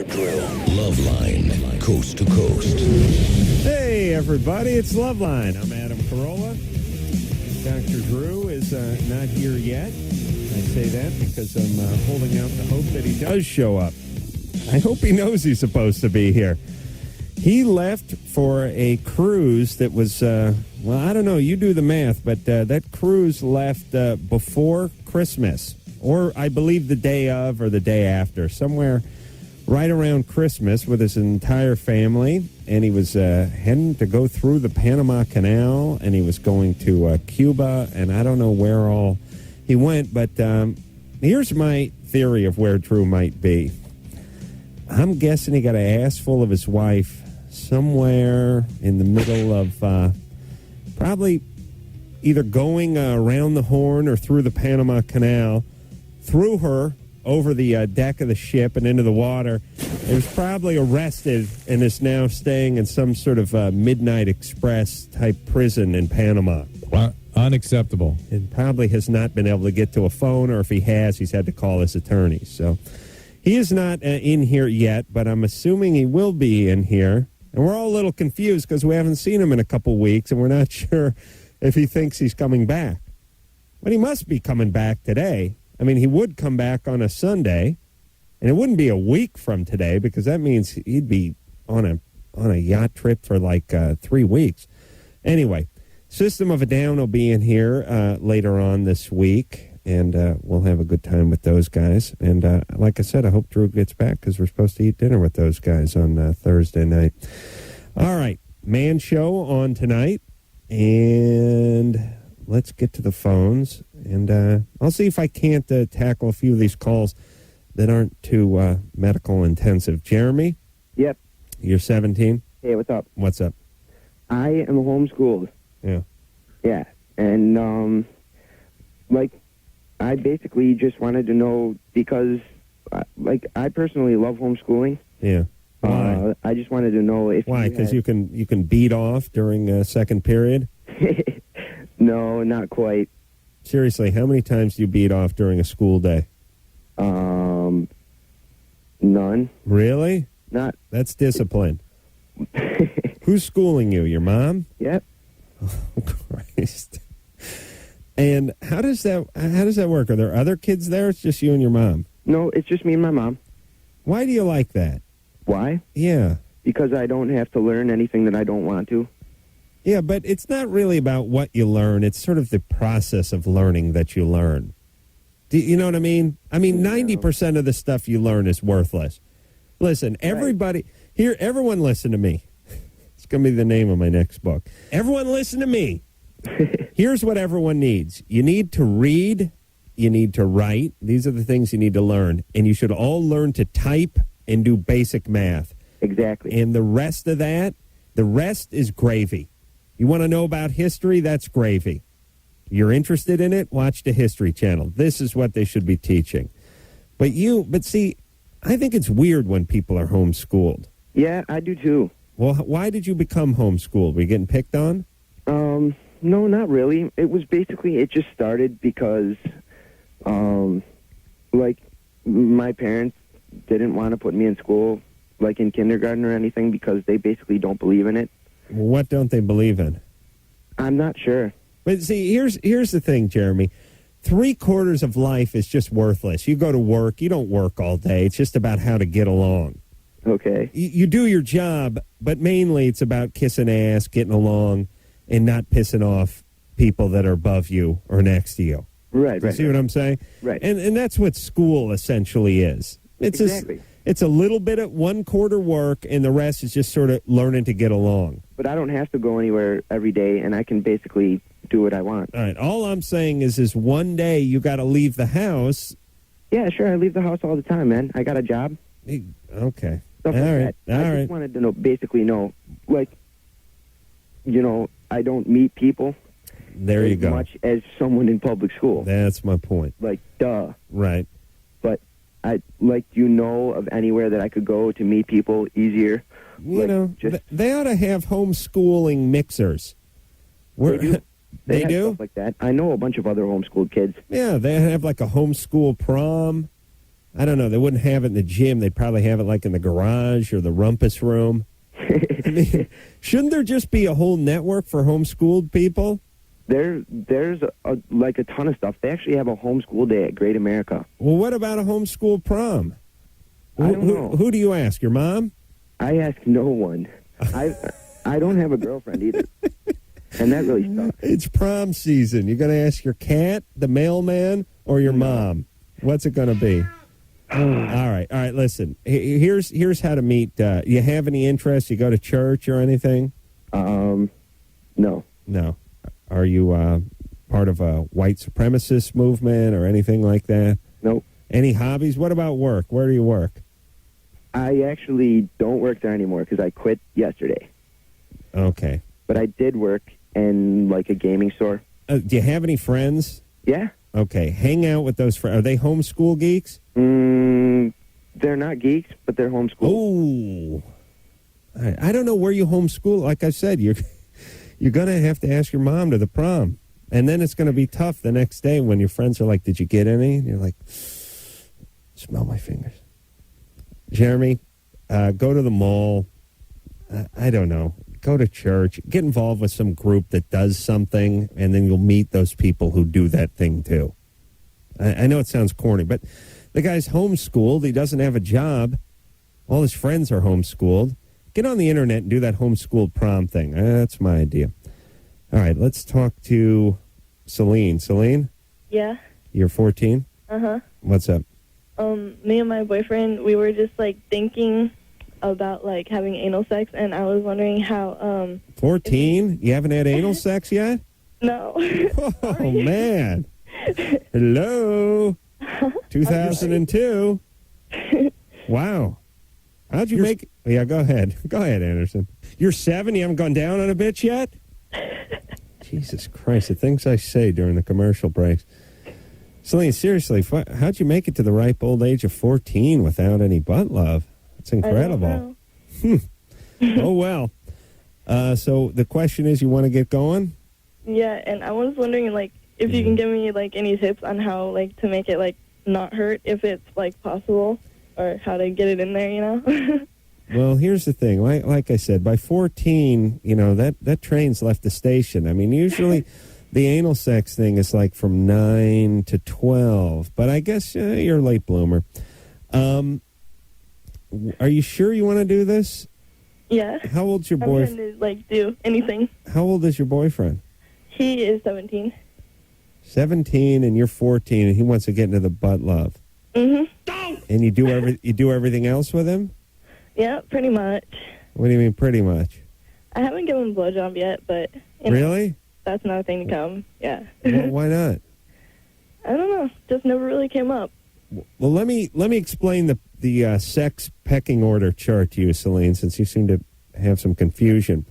Loveline, coast to coast. Hey, everybody, it's Loveline. I'm Adam Carolla. Dr. Drew is not here yet. I say that because I'm holding out the hope that he does show up. I hope he knows he's supposed to be here. He left for a cruise that was, well, I don't know, you do the math, but that cruise left before Christmas, or I believe the day of or the day after, somewhere right around Christmas with his entire family, and he was heading to go through the Panama Canal, and he was going to Cuba, and I don't know where all he went, but here's my theory of where Drew might be. I'm guessing he got an ass full of his wife somewhere in the middle of probably either going around the Horn or through the Panama Canal, threw her over the deck of the ship and into the water. He was probably arrested and is now staying in some sort of Midnight Express type prison in Panama. Unacceptable. And probably has not been able to get to a phone, or if he has, he's had to call his attorney. So he is not in here yet, but I'm assuming he will be in here. And we're all a little confused because we haven't seen him in a couple weeks, and we're not sure if he thinks he's coming back. But he must be coming back today. I mean, he would come back on a Sunday, and it wouldn't be a week from today because that means he'd be on a yacht trip for like 3 weeks. Anyway, System of a Down will be in here later on this week, and we'll have a good time with those guys. And like I said, I hope Drew gets back because we're supposed to eat dinner with those guys on Thursday night. All right, Man Show on tonight, and let's get to the phones. And I'll see if I can't tackle a few of these calls that aren't too medical intensive. Jeremy? Yep. You're 17? Hey, what's up? What's up? I am homeschooled. Yeah. Yeah. And, I basically just wanted to know because, I personally love homeschooling. Yeah. Why? I just wanted to know if Why? Because you can beat off during second period? No, not quite. Seriously, how many times do you beat off during a school day? None. Really? Not. That's discipline. Who's schooling you? Your mom? Yep. Oh, Christ. And how does that work? Are there other kids there? It's just you and your mom? No, it's just me and my mom. Why do you like that? Why? Yeah. Because I don't have to learn anything that I don't want to. Yeah, but it's not really about what you learn. It's sort of the process of learning that you learn. Do you know what I mean? I mean, 90% of the stuff you learn is worthless. Listen, everybody, here, everyone listen to me. It's going to be the name of my next book. Everyone listen to me. Here's what everyone needs. You need to read. You need to write. These are the things you need to learn. And you should all learn to type and do basic math. Exactly. And the rest of that, the rest is gravy. You want to know about history? That's gravy. You're interested in it? Watch the History Channel. This is what they should be teaching. But see, I think it's weird when people are homeschooled. Yeah, I do too. Well, why did you become homeschooled? Were you getting picked on? No, not really. It was basically, it just started because, my parents didn't want to put me in school, like in kindergarten or anything, because they basically don't believe in it. Well, what don't they believe in? I'm not sure. But see, here's the thing, Jeremy. 3/4 of life is just worthless. You go to work. You don't work all day. It's just about how to get along. Okay. You do your job, but mainly it's about kissing ass, getting along, and not pissing off people that are above you or next to you. Right, You see what I'm saying? Right. And that's what school essentially is. It's exactly. It's a little bit of 1/4 work, and the rest is just sort of learning to get along. But I don't have to go anywhere every day, and I can basically do what I want. All right. All I'm saying is one day you got to leave the house. Yeah, sure. I leave the house all the time, man. I got a job. Okay. Stuff all like right. that. I just wanted to basically know, I don't meet people. There you go. As much as someone in public school. That's my point. Duh. Right. But do you know of anywhere that I could go to meet people easier? They ought to have homeschooling mixers. They do. They have do? stuff like that. I know a bunch of other homeschooled kids. Yeah, they have like a homeschool prom. I don't know. They wouldn't have it in the gym. They'd probably have it like in the garage or the rumpus room. I mean, shouldn't there just be a whole network for homeschooled people? There's a ton of stuff. They actually have a homeschool day at Great America. Well, what about a homeschool prom? I don't know. Who do you ask? Your mom? I ask no one. I don't have a girlfriend either. And that really sucks. It's prom season. You're going to ask your cat, the mailman, or your mom? What's it going to be? All right. Listen, here's how to meet. You have any interest? You go to church or anything? No. No. Are you part of a white supremacist movement or anything like that? Nope. Any hobbies? What about work? Where do you work? I actually don't work there anymore because I quit yesterday. Okay. But I did work in, like, a gaming store. Do you have any friends? Yeah. Okay. Hang out with those friends. Are they homeschool geeks? They're not geeks, but they're homeschooled. Oh. I don't know where you homeschool. Like I said, you're going to have to ask your mom to the prom. And then it's going to be tough the next day when your friends are like, did you get any? And you're like, smell my fingers. Jeremy, go to the mall. I don't know. Go to church. Get involved with some group that does something, and then you'll meet those people who do that thing too. I know it sounds corny, but the guy's homeschooled. He doesn't have a job. All his friends are homeschooled. Get on the internet and do that homeschooled prom thing. That's my idea. All right, let's talk to Celine. Celine? Yeah. You're 14? Uh-huh. What's up? Me and my boyfriend, we were just, like, thinking about, like, having anal sex, and I was wondering how, 14? You haven't had anal sex yet? No. Oh, man. Hello? 2002? Wow. How'd you make... Yeah, go ahead. Go ahead, Anderson. You're 7? You haven't gone down on a bitch yet? Jesus Christ, the things I say during the commercial breaks. Celine, seriously, how'd you make it to the ripe old age of 14 without any butt love? That's incredible. Oh, well. So the question is, you want to get going? Yeah, and I was wondering, like, if you can give me, like, any tips on how, like, to make it, like, not hurt, if it's, like, possible, or how to get it in there, you know? Well, here's the thing. Like I said, by 14, you know, that train's left the station. I mean, usually the anal sex thing is like from 9 to 12. But I guess you're a late bloomer. Are you sure you want to do this? Yeah. How old's your boyfriend? I'm trying to, like, do anything. How old is your boyfriend? He is 17. 17, and you're 14, and he wants to get into the butt love. Mm-hmm. And you do everything else with him? Yeah, pretty much. What do you mean, pretty much? I haven't given him a blowjob yet, but... You know, really? that's another thing to come, yeah. Well, why not? I don't know. Just never really came up. Well, let me explain the sex pecking order chart to you, Celine, since you seem to have some confusion.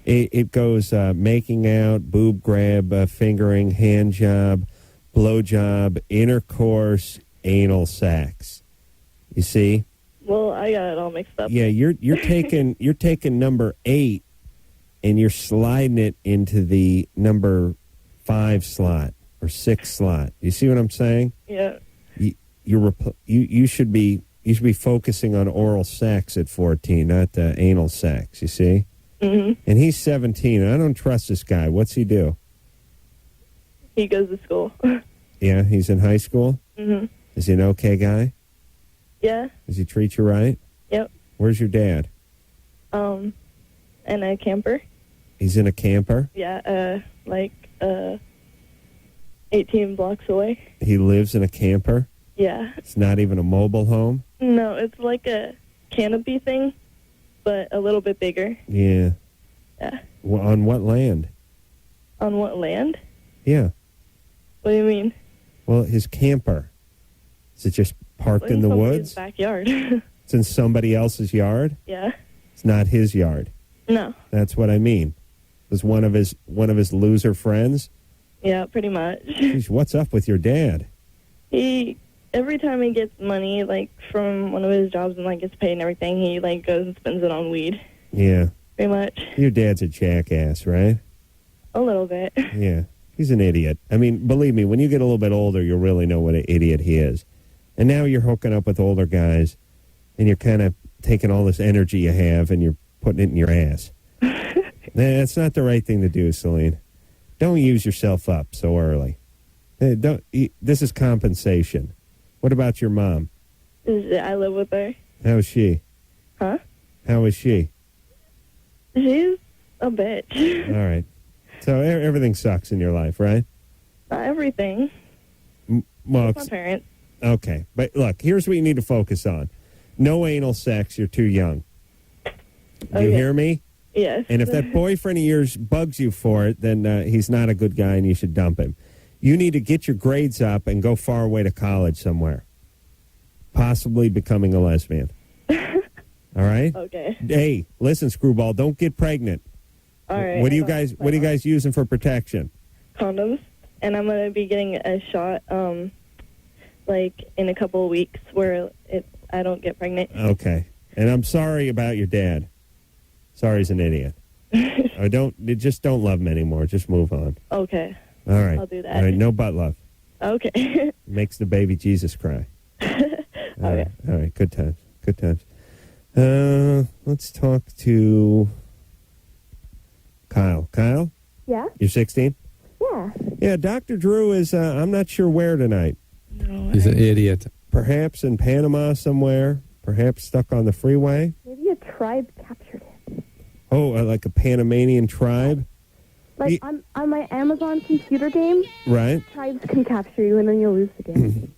It goes making out, boob grab, fingering, hand job, blowjob, intercourse, anal sex. You see? Well, I got it all mixed up. Yeah, you're taking number 8 and you're sliding it into the number 5 slot or 6 slot. You see what I'm saying? Yeah. You should be focusing on oral sex at 14, not anal sex. You see? Mm-hmm. And he's 17. And I don't trust this guy. What's he do? He goes to school. Yeah, he's in high school. Mm-hmm. Is he an okay guy? Yeah. Does he treat you right? Yep. Where's your dad? In a camper. He's in a camper? Yeah, 18 blocks away. He lives in a camper? Yeah. It's not even a mobile home? No, it's like a canopy thing, but a little bit bigger. Yeah. Yeah. Well, on what land? On what land? Yeah. What do you mean? Well, his camper. Is it just parked in the woods? Backyard. It's in somebody else's yard? Yeah. It's not his yard. No. That's what I mean. Was one of his loser friends? Yeah, pretty much. Jeez, what's up with your dad? Every time he gets money, like, from one of his jobs and, like, gets paid and everything, he, like, goes and spends it on weed. Yeah. Pretty much. Your dad's a jackass, right? A little bit. Yeah. He's an idiot. I mean, believe me, when you get a little bit older, you'll really know what an idiot he is. And now you're hooking up with older guys, and you're kind of taking all this energy you have and you're putting it in your ass. That's not the right thing to do, Celine. Don't use yourself up so early. This is compensation. What about your mom? I live with her. How is she? Huh? How is she? She's a bitch. All right. So everything sucks in your life, right? Not everything. Well, My parents. okay. But look, here's what you need to focus on. No anal sex. You're too young. Do you hear me? Yes. And if that boyfriend of yours bugs you for it, then he's not a good guy and you should dump him. You need to get your grades up and go far away to college somewhere. Possibly becoming a lesbian. All right? Okay. Hey, listen, Screwball, don't get pregnant. All right. What are you guys using for protection? Condoms. And I'm going to be getting a shot like in a couple of weeks where I don't get pregnant. Okay. And I'm sorry about your dad. Sorry, he's an idiot. Just don't love him anymore. Just move on. Okay. All right. I'll do that. All right, no butt love. Okay. Makes the baby Jesus cry. Okay. All right, good times. Good times. Let's talk to Kyle. Kyle? Yeah? You're 16? Yeah. Yeah, Dr. Drew is, I'm not sure where tonight. No, He's an idiot. Perhaps in Panama somewhere. Perhaps stuck on the freeway. Maybe a tribe captured him. Oh, like a Panamanian tribe? Like on my Amazon computer game, Right. tribes can capture you and then you'll lose the game.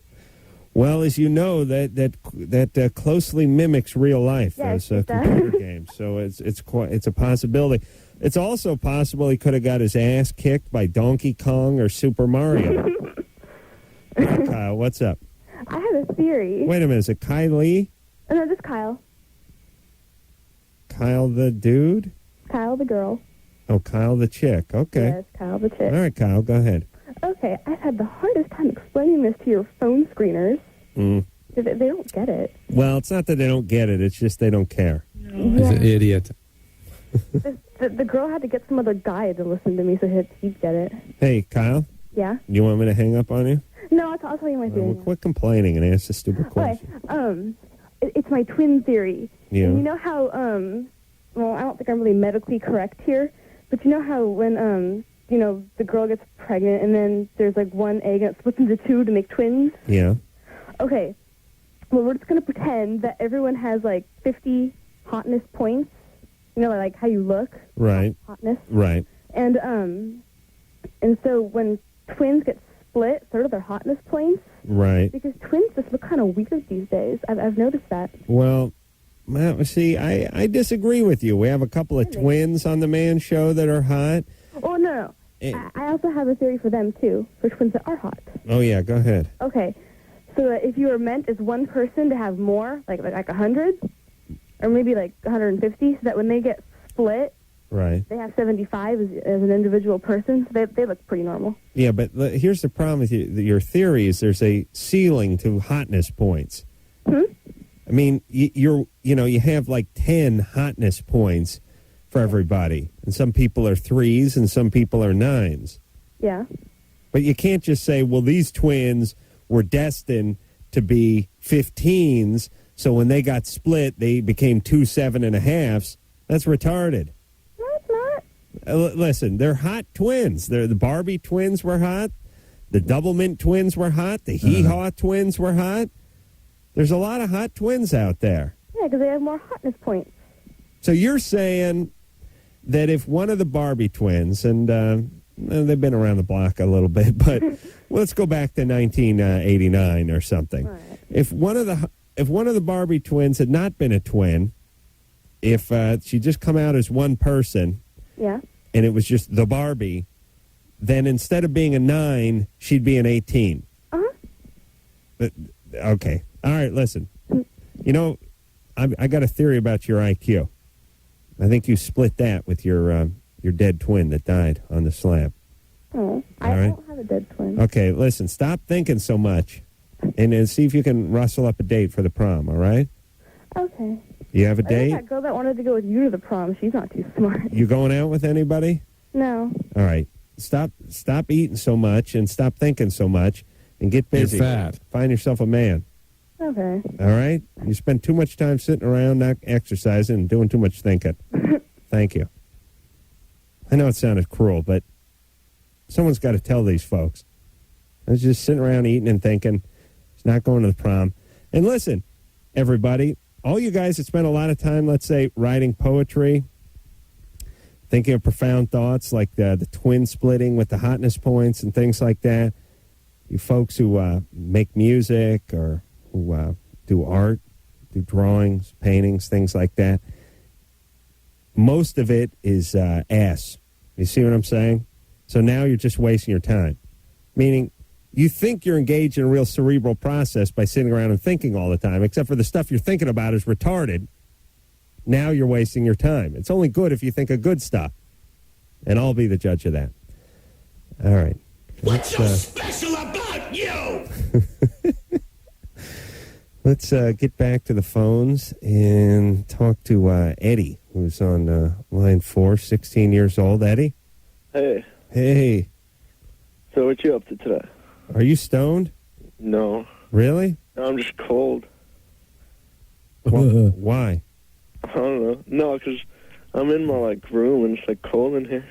Well, as you know, that closely mimics real life Yes, as it does. computer games. So it's a possibility. It's also possible he could have got his ass kicked by Donkey Kong or Super Mario. Kyle, what's up? I have a theory. Wait a minute, is it Kylie? Oh, no, just Kyle. Kyle the dude? Kyle the girl. Oh, Kyle the chick. Okay. Yes, Kyle the chick. All right, Kyle, go ahead. Okay, I've had the hardest time explaining this to your phone screeners. They don't get it. Well, it's not that they don't get it. It's just they don't care. He's an idiot. The girl had to get some other guy to listen to me so he'd get it. Hey, Kyle, Yeah? you want me to hang up on you? No, I'll tell you my theory. Well, quit complaining and ask a stupid Okay, question. it's my twin theory. Yeah. And you know how, well, I don't think I'm really medically correct here, but you know how when, the girl gets pregnant and then there's like one egg and it splits into two to make twins? Yeah. Okay, well, we're just going to pretend that everyone has like 50 hotness points, like how you look. Right. Hotness. Right. And so when twins get split, so do their hotness points. Right. Because twins just look kind of weird these days. I've noticed that. Well, see, I disagree with you. We have a couple of twins on the Man Show that are hot. Oh, no. I also have a theory for them, too, for twins that are hot. Oh, yeah, go ahead. Okay. So if you were meant as one person to have more, like 100, or maybe like 150, so that when they get split, Right. they have 75 as an individual person, so they look pretty normal. Yeah, but here's the problem with your theory is there's a ceiling to hotness points. I mean, you have like 10 hotness points for everybody, and some people are 3s and some people are 9s. Yeah. But you can't just say, well, these twins were destined to be 15s, so when they got split, they became 2 7.5s. That's retarded. No, it's not. Listen, they're hot twins. The Barbie twins were hot. The Double Mint twins were hot. The Hee-Haw twins were hot. There's a lot of hot twins out there. Yeah, because they have more hotness points. So you're saying that if one of the Barbie twins, and they've been around the block a little bit, but let's go back to 1989 or something. Right. If one of the Barbie twins had not been a twin, if she just come out as one person, Yeah. and it was just the Barbie, then instead of being a 9, she'd be an 18. Uh-huh. But, okay. All right, listen. I got a theory about your IQ. I think you split that with your dead twin that died on the slab. Oh, I All right. don't have a dead twin. Okay, listen, stop thinking so much and see if you can rustle up a date for the prom, all right? Okay. You have a I think date? that girl that wanted to go with you to the prom, she's not too smart. You going out with anybody? No. All right. Stop eating so much and stop thinking so much and get busy. You're fat. Find yourself a man. Okay. All right? You spend too much time sitting around, not exercising, and doing too much thinking. Thank you. I know it sounded cruel, but someone's got to tell these folks. I was just sitting around eating and thinking, he's not going to the prom. And listen, everybody, all you guys that spend a lot of time, let's say, writing poetry, thinking of profound thoughts like the twin splitting with the hotness points and things like that, you folks who make music or who do art, do drawings, paintings, things like that, most of it is ass. You see what I'm saying? So now you're just wasting your time. Meaning, you think you're engaged in a real cerebral process by sitting around and thinking all the time, except for the stuff you're thinking about is retarded. Now you're wasting your time. It's only good if you think of good stuff. And I'll be the judge of that. All right. What's so special about you? Let's get back to the phones and talk to Eddie, who's on line 4, 16 years old. Eddie? Hey. Hey. So what you up to today? Are you stoned? No. Really? I'm just cold. Why? I don't know. No, because I'm in my, room and it's, cold in here.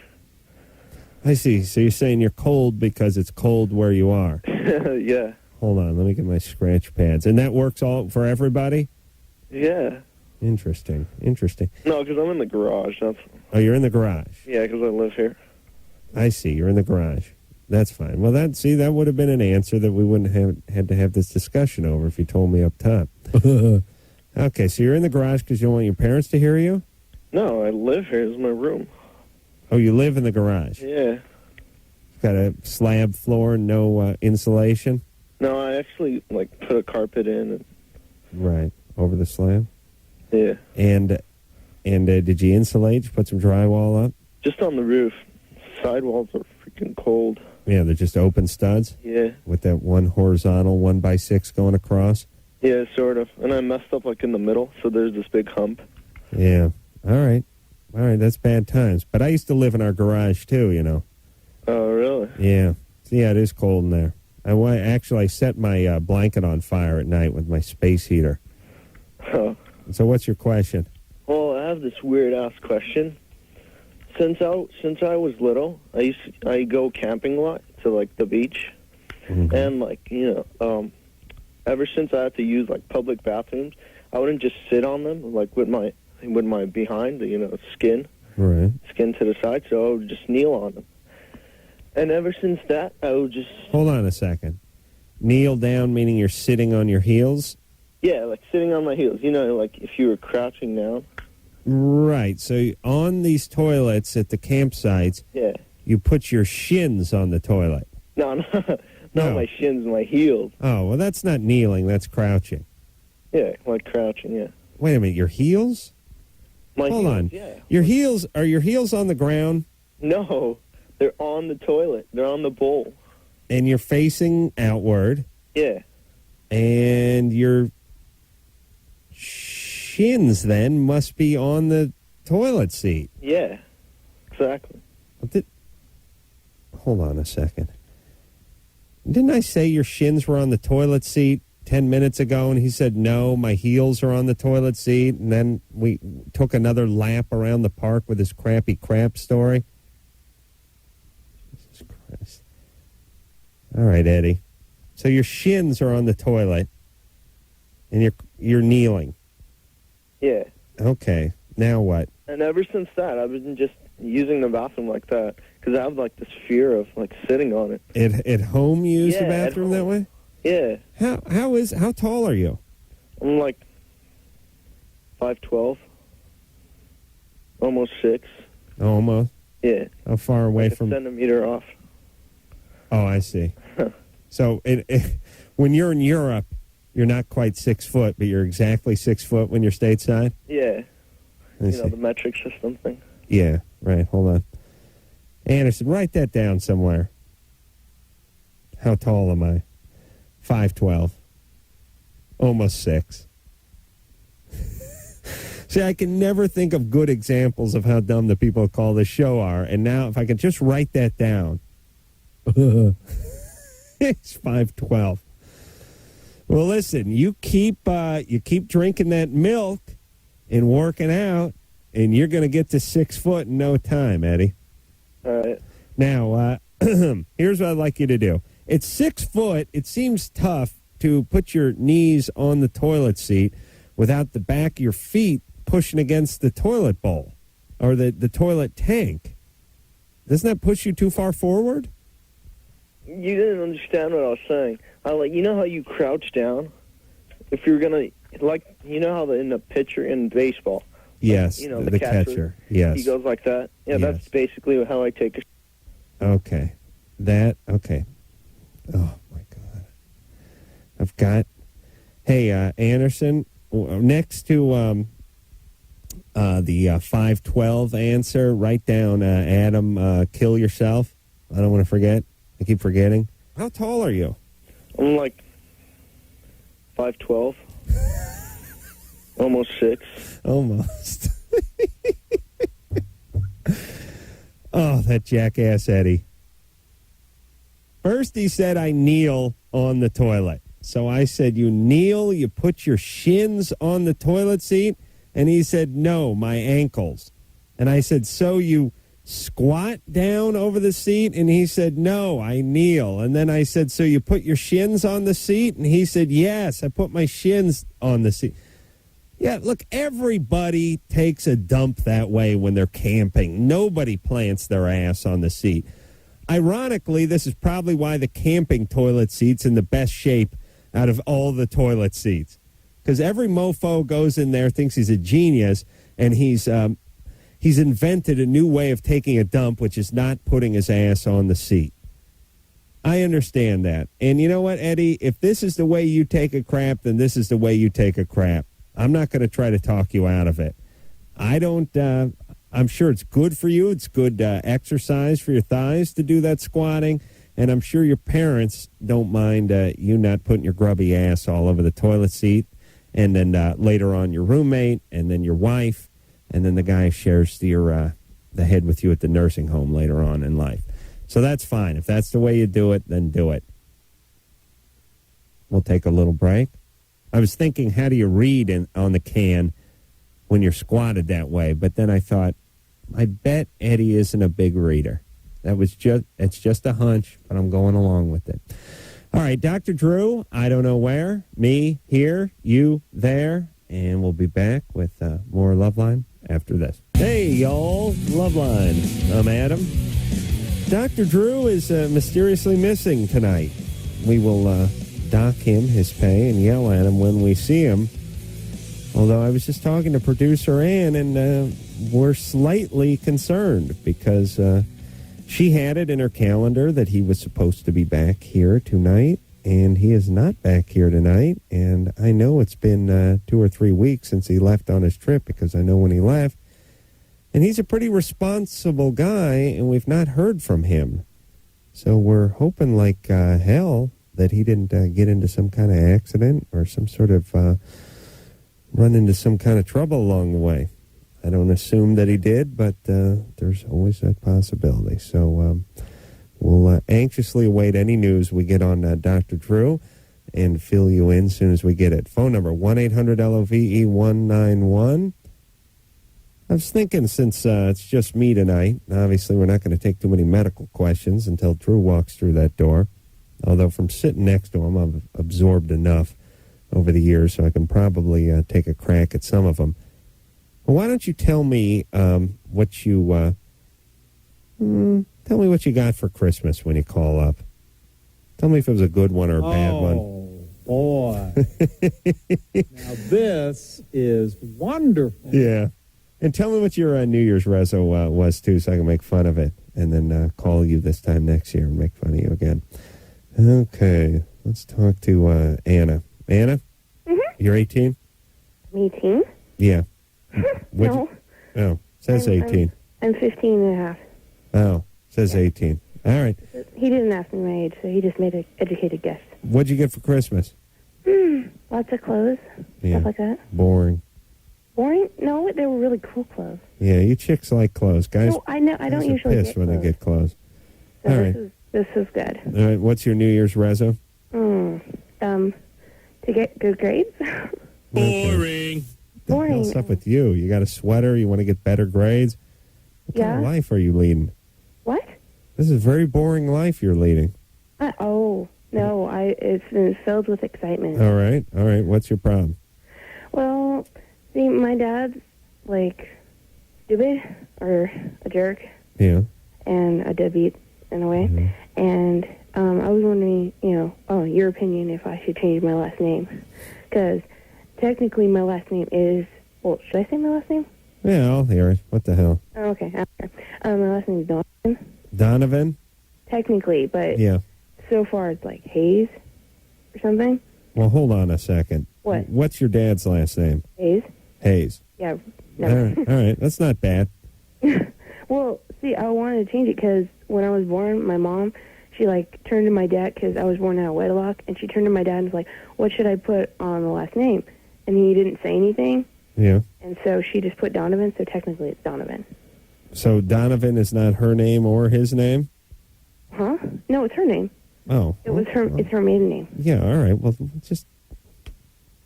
I see. So you're saying you're cold because it's cold where you are. Yeah. Hold on. Let me get my scratch pads. And that works all for everybody? Yeah. Interesting. No, because I'm in the garage. That's... Oh, you're in the garage? Yeah, because I live here. I see. You're in the garage. That's fine. Well, that would have been an answer that we wouldn't have had to have this discussion over if you told me up top. Okay, so you're in the garage because you don't want your parents to hear you? No, I live here. This is my room. Oh, you live in the garage? Yeah. Got a slab floor, no insulation? No, I actually, put a carpet in. Right, over the slab? Yeah. And did you insulate? Did you put some drywall up? Just on the roof. Sidewalls are freaking cold. Yeah, they're just open studs? Yeah. With that one horizontal 1x6 going across? Yeah, sort of. And I messed up, in the middle, so there's this big hump. Yeah. All right, that's bad times. But I used to live in our garage, too, you know. Oh, really? Yeah. Yeah, it is cold in there. I set my blanket on fire at night with my space heater. Oh. So what's your question? Well, I have this weird-ass question. Since I was little, I go camping a lot to, the beach. Mm-hmm. And, ever since I had to use, public bathrooms, I wouldn't just sit on them, with my behind, skin. Right. Skin to the side, so I would just kneel on them. And ever since that, I would just... Hold on a second. Kneel down, meaning you're sitting on your heels? Yeah, sitting on my heels. If you were crouching down. Right. So on these toilets at the campsites, yeah, you put your shins on the toilet. No, not my shins, my heels. Oh, well, that's not kneeling. That's crouching. Yeah, crouching, yeah. Wait a minute. Your heels? Hold on. Yeah. Are your heels on the ground? No, they're on the toilet. They're on the bowl. And you're facing outward. Yeah. And your shins then must be on the toilet seat. Yeah, exactly. Hold on a second. Didn't I say your shins were on the toilet seat 10 minutes ago? And he said, no, my heels are on the toilet seat. And then we took another lap around the park with his crappy crap story. Jesus Christ. All right, Eddie. So your shins are on the toilet, and you're kneeling. Yeah. Okay. Now what? And ever since that, I've been just using the bathroom like that because I have this fear of sitting on it. At home, you use the bathroom that way? Yeah. How tall are you? I'm 5'12", almost 6. Almost. Yeah. How far away from? A centimeter off. Oh, I see. So when you're in Europe, you're not quite 6 foot, but you're exactly 6 foot when you're stateside? Yeah. The metric system thing. Yeah, right. Hold on. Anderson, write that down somewhere. How tall am I? 5'12". Almost 6. See, I can never think of good examples of how dumb the people who call this show are, and now if I could just write that down. It's 5'12". Well, listen, you keep drinking that milk and working out, and you're going to get to 6 foot in no time, Eddie. All right. Now, here's what I'd like you to do. At 6 foot, it seems tough to put your knees on the toilet seat without the back of your feet pushing against the toilet bowl or the toilet tank. Doesn't that push you too far forward? You didn't understand what I was saying. You know how you crouch down? If you're going to, you know how in the pitcher in baseball? Yes, You know, the catcher. Yes. He goes like that. Yeah, Yes. that's basically how I take a Okay. Okay. Oh, my God. I've got... Hey, Anderson, next to the 512 answer, write down, Adam, kill yourself. I don't want to forget. I keep forgetting. How tall are you? I'm like 5'12", almost 6. Almost. Oh, that jackass Eddie. First he said I kneel on the toilet. So I said, you kneel, you put your shins on the toilet seat? And he said, no, my ankles. And I said, so you squat down over the seat? And he said, no, I kneel. And then I said, so you put your shins on the seat? And he said, yes, I put my shins on the seat. Yeah, look, everybody takes a dump that way when they're camping. Nobody plants their ass on the seat. Ironically, this is probably why the camping toilet seat's in the best shape out of all the toilet seats. Because every mofo goes in there, thinks he's a genius, and he's invented a new way of taking a dump, which is not putting his ass on the seat. I understand that. And you know what, Eddie? If this is the way you take a crap, then this is the way you take a crap. I'm not going to try to talk you out of it. I'm sure it's good for you. It's good exercise for your thighs to do that squatting. And I'm sure your parents don't mind you not putting your grubby ass all over the toilet seat. And then later on your roommate, and then your wife, and then the guy who shares the head with you at the nursing home later on in life. So that's fine. If that's the way you do it, then do it. We'll take a little break. I was thinking, how do you read on the can when you're squatted that way? But then I thought, I bet Eddie isn't a big reader. It's just a hunch, but I'm going along with it. All right, Dr. Drew, I don't know where. Me, here, you, there. And we'll be back with more Loveline after this. Hey, y'all, Loveline. I'm Adam. Dr. Drew is mysteriously missing tonight. We will dock him his pay and yell at him when we see him. Although I was just talking to producer Ann, and we're slightly concerned because she had it in her calendar that he was supposed to be back here tonight, and he is not back here tonight. And I know it's been 2 or 3 weeks since he left on his trip, because I know when he left. And he's a pretty responsible guy, and we've not heard from him. So we're hoping like hell that he didn't get into some kind of accident or some sort of run into some kind of trouble along the way. I don't assume that he did, but there's always that possibility. So we'll anxiously await any news we get on Dr. Drew and fill you in as soon as we get it. Phone number, 1-800-LOVE-191. I was thinking, since it's just me tonight, obviously we're not going to take too many medical questions until Drew walks through that door. Although from sitting next to him, I've absorbed enough over the years, so I can probably take a crack at some of them. Well, why don't you tell me what you got for Christmas when you call up? Tell me if it was a good one or a bad one. Oh, boy. Now, this is wonderful. Yeah. And tell me what your New Year's reso was, too, so I can make fun of it, and then call you this time next year and make fun of you again. Okay. Let's talk to Anna. Anna? Mm-hmm. You're 18? 18? Yeah. No. Oh, says 18. I'm 15 and a half. Oh, says 18. All right. He didn't ask me my age, so he just made an educated guess. What'd you get for Christmas? Lots of clothes, Yeah. stuff like that. Boring. Boring? No, they were really cool clothes. Yeah, you chicks like clothes. Guys, No, I know. I don't guys are usually pissed get when clothes. they get clothes. So All right. This is good. All right, what's your New Year's reso? To get good grades? Boring. Boring. What's up with you? You got a sweater? You want to get better grades? What kind of life are you leading? What? This is a very boring life you're leading. No, it's been filled with excitement. All right. What's your problem? Well, see, my dad's, like, stupid or a jerk. Yeah. And a deadbeat, in a way. Mm-hmm. And I was wondering, your opinion if I should change my last name. Because technically my last name is, well, should I say my last name? Yeah, I'll hear it. What the hell? Oh, okay. My last name is Donovan. Donovan? Technically, but Yeah. so far it's like Hayes or something. Well, hold on a second. What? What's your dad's last name? Hayes? Hayes. Yeah. All No. right. That's not bad. Well, see, I wanted to change it because when I was born, my mom, she, like, turned to my dad because I was born out of wedlock, and she turned to my dad and was like, what should I put on the last name? And he didn't say anything. Yeah. And so she just put Donovan, so technically it's Donovan. So Donovan is not her name or his name? Huh? No, it's her name. Oh. It's her maiden name. Yeah, all right. Well, just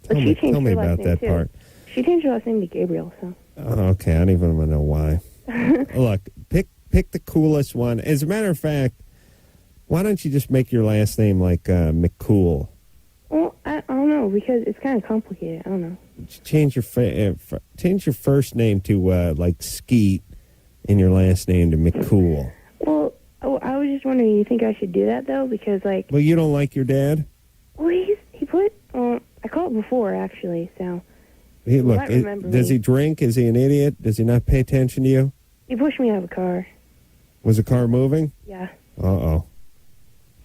tell me about that part. She changed her last name to Gabriel, so. Oh, okay, I don't even want to know why. Look, pick the coolest one. As a matter of fact, why don't you just make your last name like McCool? Well, I don't know, because it's kind of complicated. I don't know. Change your first name to like Skeet, and your last name to McCool. Well, I was just wondering, you think I should do that, though? Because, like... Well, you don't like your dad? Well, he put... I called before, actually, so... Look, does he drink? Is he an idiot? Does he not pay attention to you? He pushed me out of a car. Was the car moving? Yeah. Uh-oh.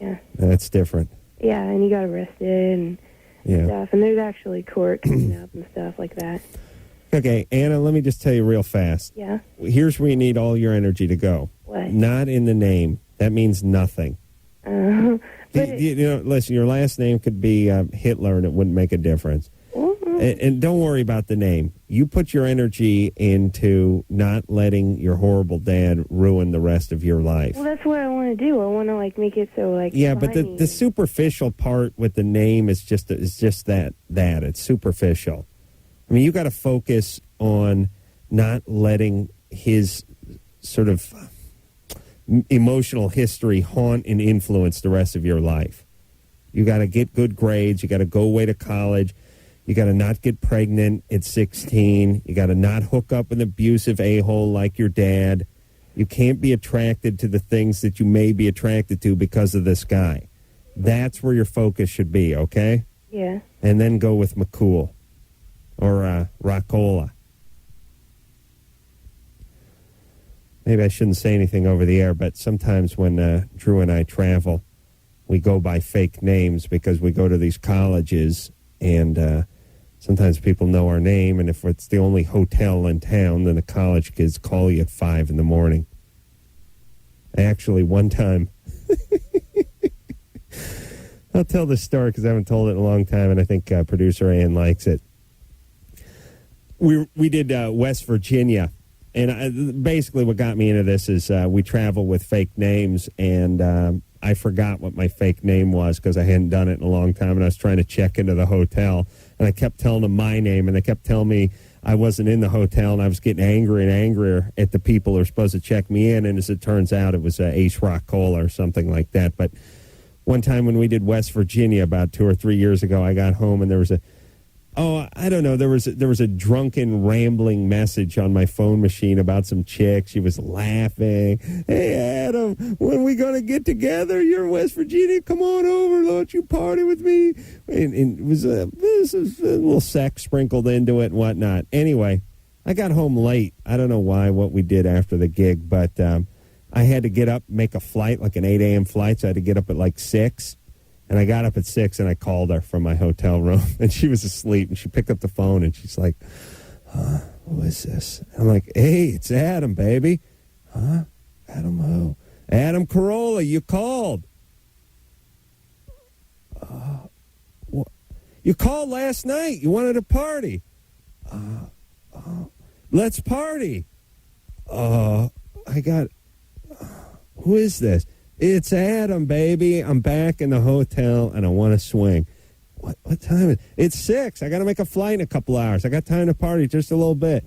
Yeah. That's different. Yeah, and he got arrested and stuff. And there's actually court coming up and stuff like that. Okay, Anna, let me just tell you real fast. Yeah? Here's where you need all your energy to go. What? Not in the name. That means nothing. Listen, your last name could be Hitler, and it wouldn't make a difference. And don't worry about the name. You put your energy into not letting your horrible dad ruin the rest of your life. Well, that's what I want to do. I want to, like, make it so, like... Yeah, but the superficial part with the name is just that. It's superficial. I mean, you got to focus on not letting his sort of emotional history haunt and influence the rest of your life. You got to get good grades. You got to go away to college. You got to not get pregnant at 16. You got to not hook up with an abusive a-hole like your dad. You can't be attracted to the things that you may be attracted to because of this guy. That's where your focus should be, okay? Yeah. And then go with McCool or Rockola. Maybe I shouldn't say anything over the air, but sometimes when Drew and I travel, we go by fake names because we go to these colleges, and sometimes people know our name, and if it's the only hotel in town, then the college kids call you at 5 in the morning. Actually, one time, I'll tell this story because I haven't told it in a long time, and I think producer Ann likes it. We did West Virginia, and basically what got me into this is we travel with fake names, and I forgot what my fake name was because I hadn't done it in a long time, and I was trying to check into the hotel, and I kept telling them my name, and they kept telling me I wasn't in the hotel, and I was getting angrier and angrier at the people who were supposed to check me in, and as it turns out, it was Ace Rock Cola or something like that. But one time when we did West Virginia about 2 or 3 years ago, I got home, and there was there was a drunken, rambling message on my phone machine about some chick. She was laughing. Hey, Adam, when we going to get together? You're in West Virginia. Come on over. Don't you party with me? And it was a little sex sprinkled into it and whatnot. Anyway, I got home late. I don't know what we did after the gig, but I had to get up, make a flight, like an 8 a.m. flight, so I had to get up at like 6. And I got up at 6 and I called her from my hotel room, and she was asleep, and she picked up the phone and she's like, who is this? And I'm like, hey, it's Adam, baby. Huh? Adam who? Adam Carolla, you called. What? You called last night. You wanted a party. Let's party. Who is this? It's Adam, baby. I'm back in the hotel, and I want to swing. What time is it? It's 6. I got to make a flight in a couple hours. I got time to party just a little bit.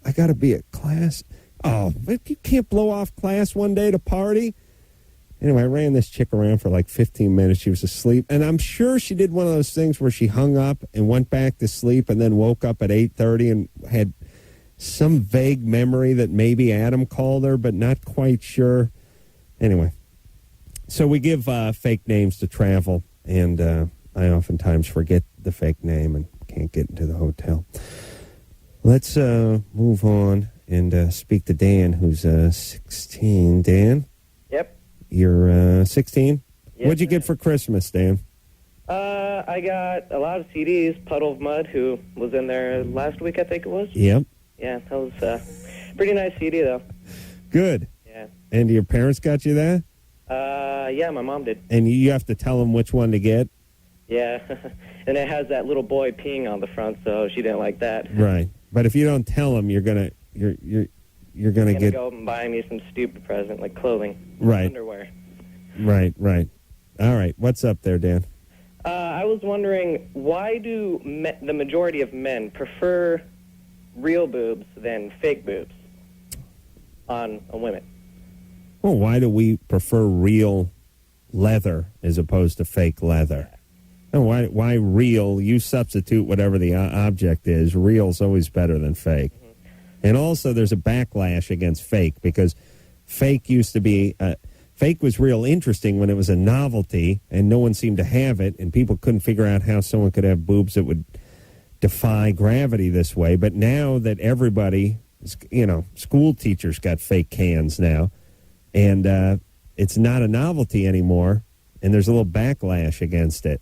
I got to be at class. Oh, but you can't blow off class one day to party. Anyway, I ran this chick around for like 15 minutes. She was asleep. And I'm sure she did one of those things where she hung up and went back to sleep and then woke up at 8:30 and had some vague memory that maybe Adam called her, but not quite sure. Anyway, so we give fake names to travel, and I oftentimes forget the fake name and can't get into the hotel. Let's move on and speak to Dan, who's 16. Dan? Yep. You're 16? Yes, What'd you get for Christmas, Dan? I got a lot of CDs. Puddle of Mud, who was in there last week, I think it was. Yep. Yeah, that was a pretty nice CD, though. Good. Yeah. And your parents got you that? Yeah, my mom did. And you have to tell them which one to get? Yeah. And it has that little boy peeing on the front, so she didn't like that. Right. But if you don't tell them, you're gonna get Go and buy me some stupid present like clothing, right, underwear. Right. All right. What's up there, Dan? I was wondering, why do the majority of men prefer real boobs than fake boobs on women? Well, why do we prefer real leather as opposed to fake leather? And why real? You substitute whatever the object is. Real's always better than fake. Mm-hmm. And also there's a backlash against fake because fake used to be... fake was real interesting when it was a novelty and no one seemed to have it and people couldn't figure out how someone could have boobs that would defy gravity this way. But now that everybody, school teachers got fake cans now and it's not a novelty anymore and there's a little backlash against it.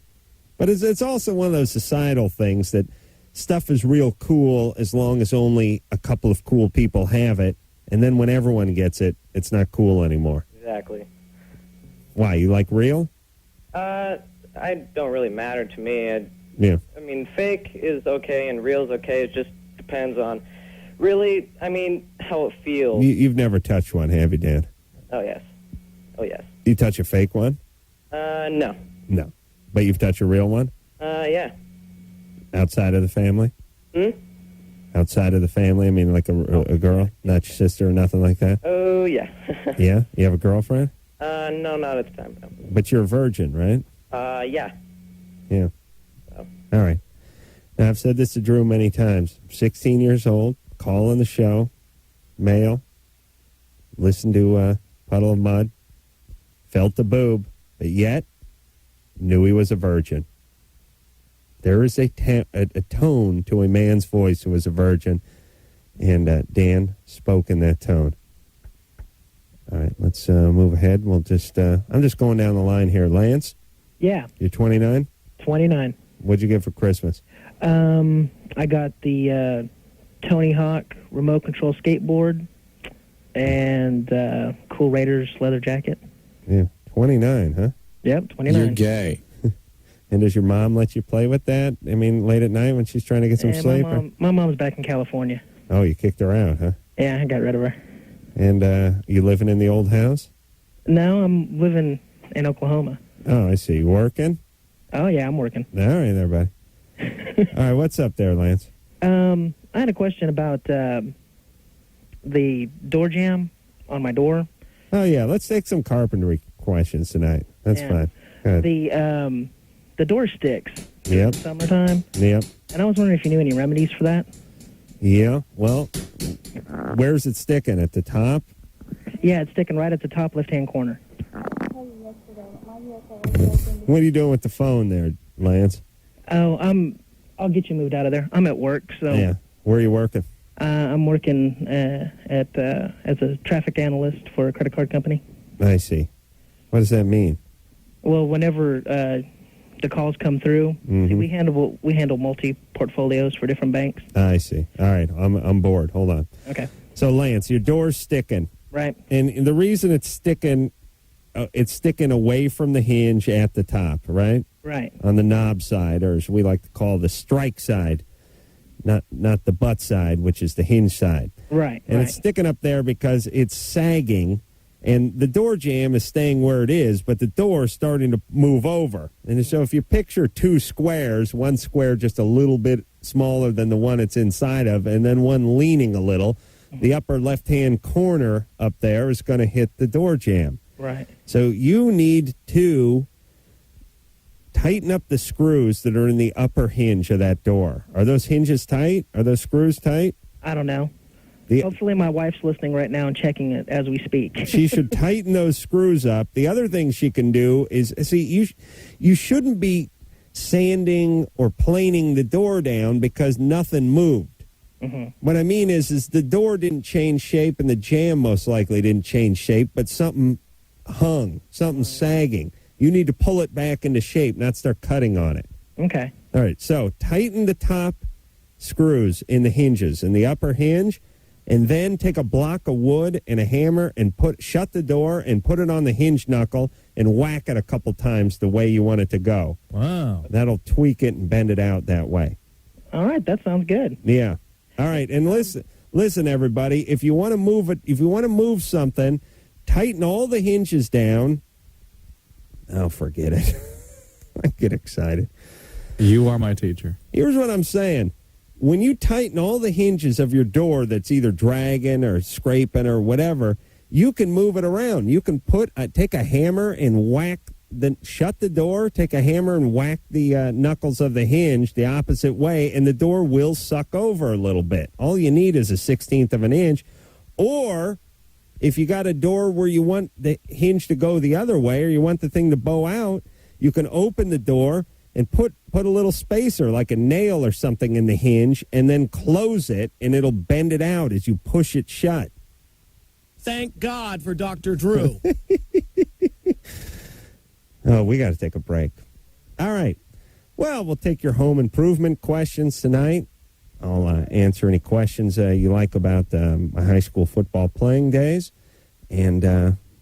But it's also one of those societal things that stuff is real cool as long as only a couple of cool people have it. And then when everyone gets it, it's not cool anymore. Exactly. Why? You like real? I don't really matter to me. Yeah. I mean, fake is okay and real is okay. It just depends on, really, how it feels. You've never touched one, have you, Dan? Oh, yes. You touch a fake one? No. No. But you've touched a real one? Yeah. Outside of the family? Outside of the family? I mean, like a girl? Not your sister or nothing like that? Oh, yeah. Yeah? You have a girlfriend? No, not at the time. No. But you're a virgin, right? Yeah. Yeah. Oh. All right. Now, I've said this to Drew many times. 16 years old, call on the show, male, listen to Puddle of Mud, felt the boob, but yet knew he was a virgin. There is a tone to a man's voice who is a virgin, and Dan spoke in that tone. All right, let's move ahead. I'm just going down the line here. Lance? Yeah. You're 29? 29. What'd you get for Christmas? I got the Tony Hawk remote control skateboard and Cool Raiders leather jacket. Yeah, 29, huh? Yep, 29. You're gay. And does your mom let you play with that? I mean, late at night when she's trying to get some sleep? My mom's back in California. Oh, you kicked her out, huh? Yeah, I got rid of her. And you living in the old house? No, I'm living in Oklahoma. Oh, I see. Working? Oh, yeah, I'm working. All right there, buddy. All right, what's up there, Lance? I had a question about the door jamb on my door. Oh, yeah, let's take some carpentry questions tonight. That's fine. Go ahead. The door sticks. Yep. Summertime. Yep. And I was wondering if you knew any remedies for that. Yeah, well, where's it sticking? At the top? Yeah, it's sticking right at the top left-hand corner. What are you doing with the phone there, Lance? Oh, I'll get you moved out of there. I'm at work, so... Yeah. Where are you working? I'm working as a traffic analyst for a credit card company. I see. What does that mean? Well, whenever the calls come through, see, we handle multi-portfolios for different banks. I see. All right, I'm bored. Hold on. Okay. So, Lance, your door's sticking. Right. And the reason it's sticking away from the hinge at the top, right? Right. On the knob side, or as we like to call the strike side, not the butt side, which is the hinge side. Right. And it's sticking up there because it's sagging, And the door jamb is staying where it is, but the door is starting to move over. And so if you picture two squares, one square just a little bit smaller than the one it's inside of, and then one leaning a little, the upper left-hand corner up there is going to hit the door jamb. Right. So you need to tighten up the screws that are in the upper hinge of that door. Are those hinges tight? Are those screws tight? I don't know. Hopefully my wife's listening right now and checking it as we speak. She should tighten those screws up. The other thing she can do is, you shouldn't be sanding or planing the door down because nothing moved. Mm-hmm. What I mean is the door didn't change shape and the jamb most likely didn't change shape, but something hung, something sagging. You need to pull it back into shape, not start cutting on it. Okay. All right, so tighten the top screws in the hinges, in the upper hinge, and then take a block of wood and a hammer and shut the door and put it on the hinge knuckle and whack it a couple times the way you want it to go. Wow. That'll tweak it and bend it out that way. All right, that sounds good. Yeah. All right, and listen, everybody, if you want to move something, tighten all the hinges down. Oh, forget it. I get excited. You are my teacher. Here's what I'm saying. When you tighten all the hinges of your door that's either dragging or scraping or whatever, you can move it around. You can take a hammer and shut the door, take a hammer and whack the knuckles of the hinge the opposite way, and the door will suck over a little bit. All you need is a 1/16 of an inch. Or if you got a door where you want the hinge to go the other way or you want the thing to bow out, you can open the door and put a little spacer like a nail or something in the hinge and then close it, and it'll bend it out as you push it shut. Thank God for Dr. Drew. Oh, we got to take a break. All right. Well, we'll take your home improvement questions tonight. I'll answer any questions you like about my high school football playing days, and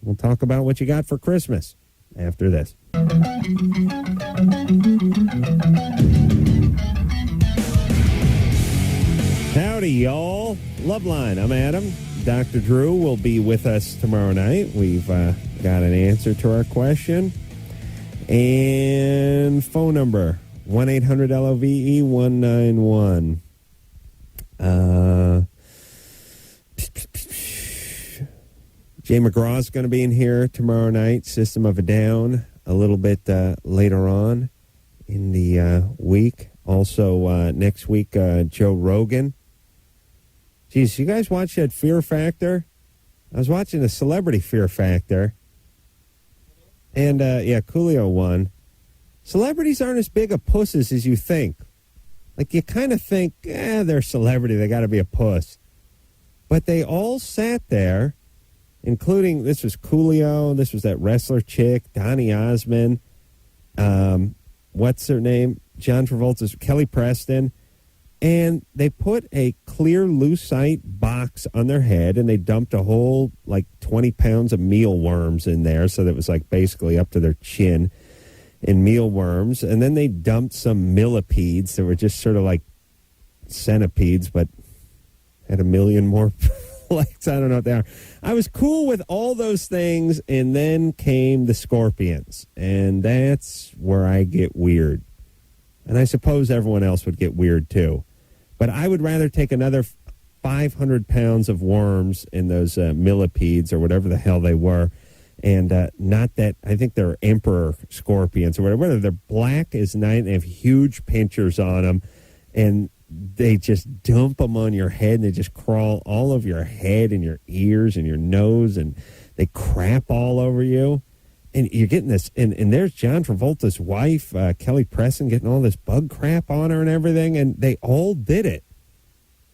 we'll talk about what you got for Christmas after this. Howdy, y'all. Loveline, I'm Adam. Dr. Drew will be with us tomorrow night. We've got an answer to our question. And phone number, 1-800-LOVE-191. Jay McGraw's going to be in here tomorrow night. System of a Down a little bit later on in the week. Also, next week, Joe Rogan. Geez, you guys watch that Fear Factor? I was watching the Celebrity Fear Factor. And, Coolio won. Celebrities aren't as big of pusses as you think. Like, you kind of think, they're a celebrity, they got to be a puss. But they all sat there, including, this was Coolio, this was that wrestler chick, Donny Osmond, what's her name? John Travolta's, Kelly Preston. And they put a clear lucite box on their head, and they dumped a whole, 20 pounds of mealworms in there, so that it was, basically up to their chin in mealworms. And then they dumped some millipedes that were just sort of like centipedes, but had a million more legs. I don't know what they are. I was cool with all those things, and then came the scorpions, and that's where I get weird. And I suppose everyone else would get weird, too. But I would rather take another 500 pounds of worms in those millipedes or whatever the hell they were, and not that, I think they're emperor scorpions or whatever. They're black as night. They have huge pinchers on them, and they just dump them on your head, and they just crawl all over your head and your ears and your nose, and they crap all over you. And you're getting this, and there's John Travolta's wife, Kelly Preston, getting all this bug crap on her and everything, and they all did it.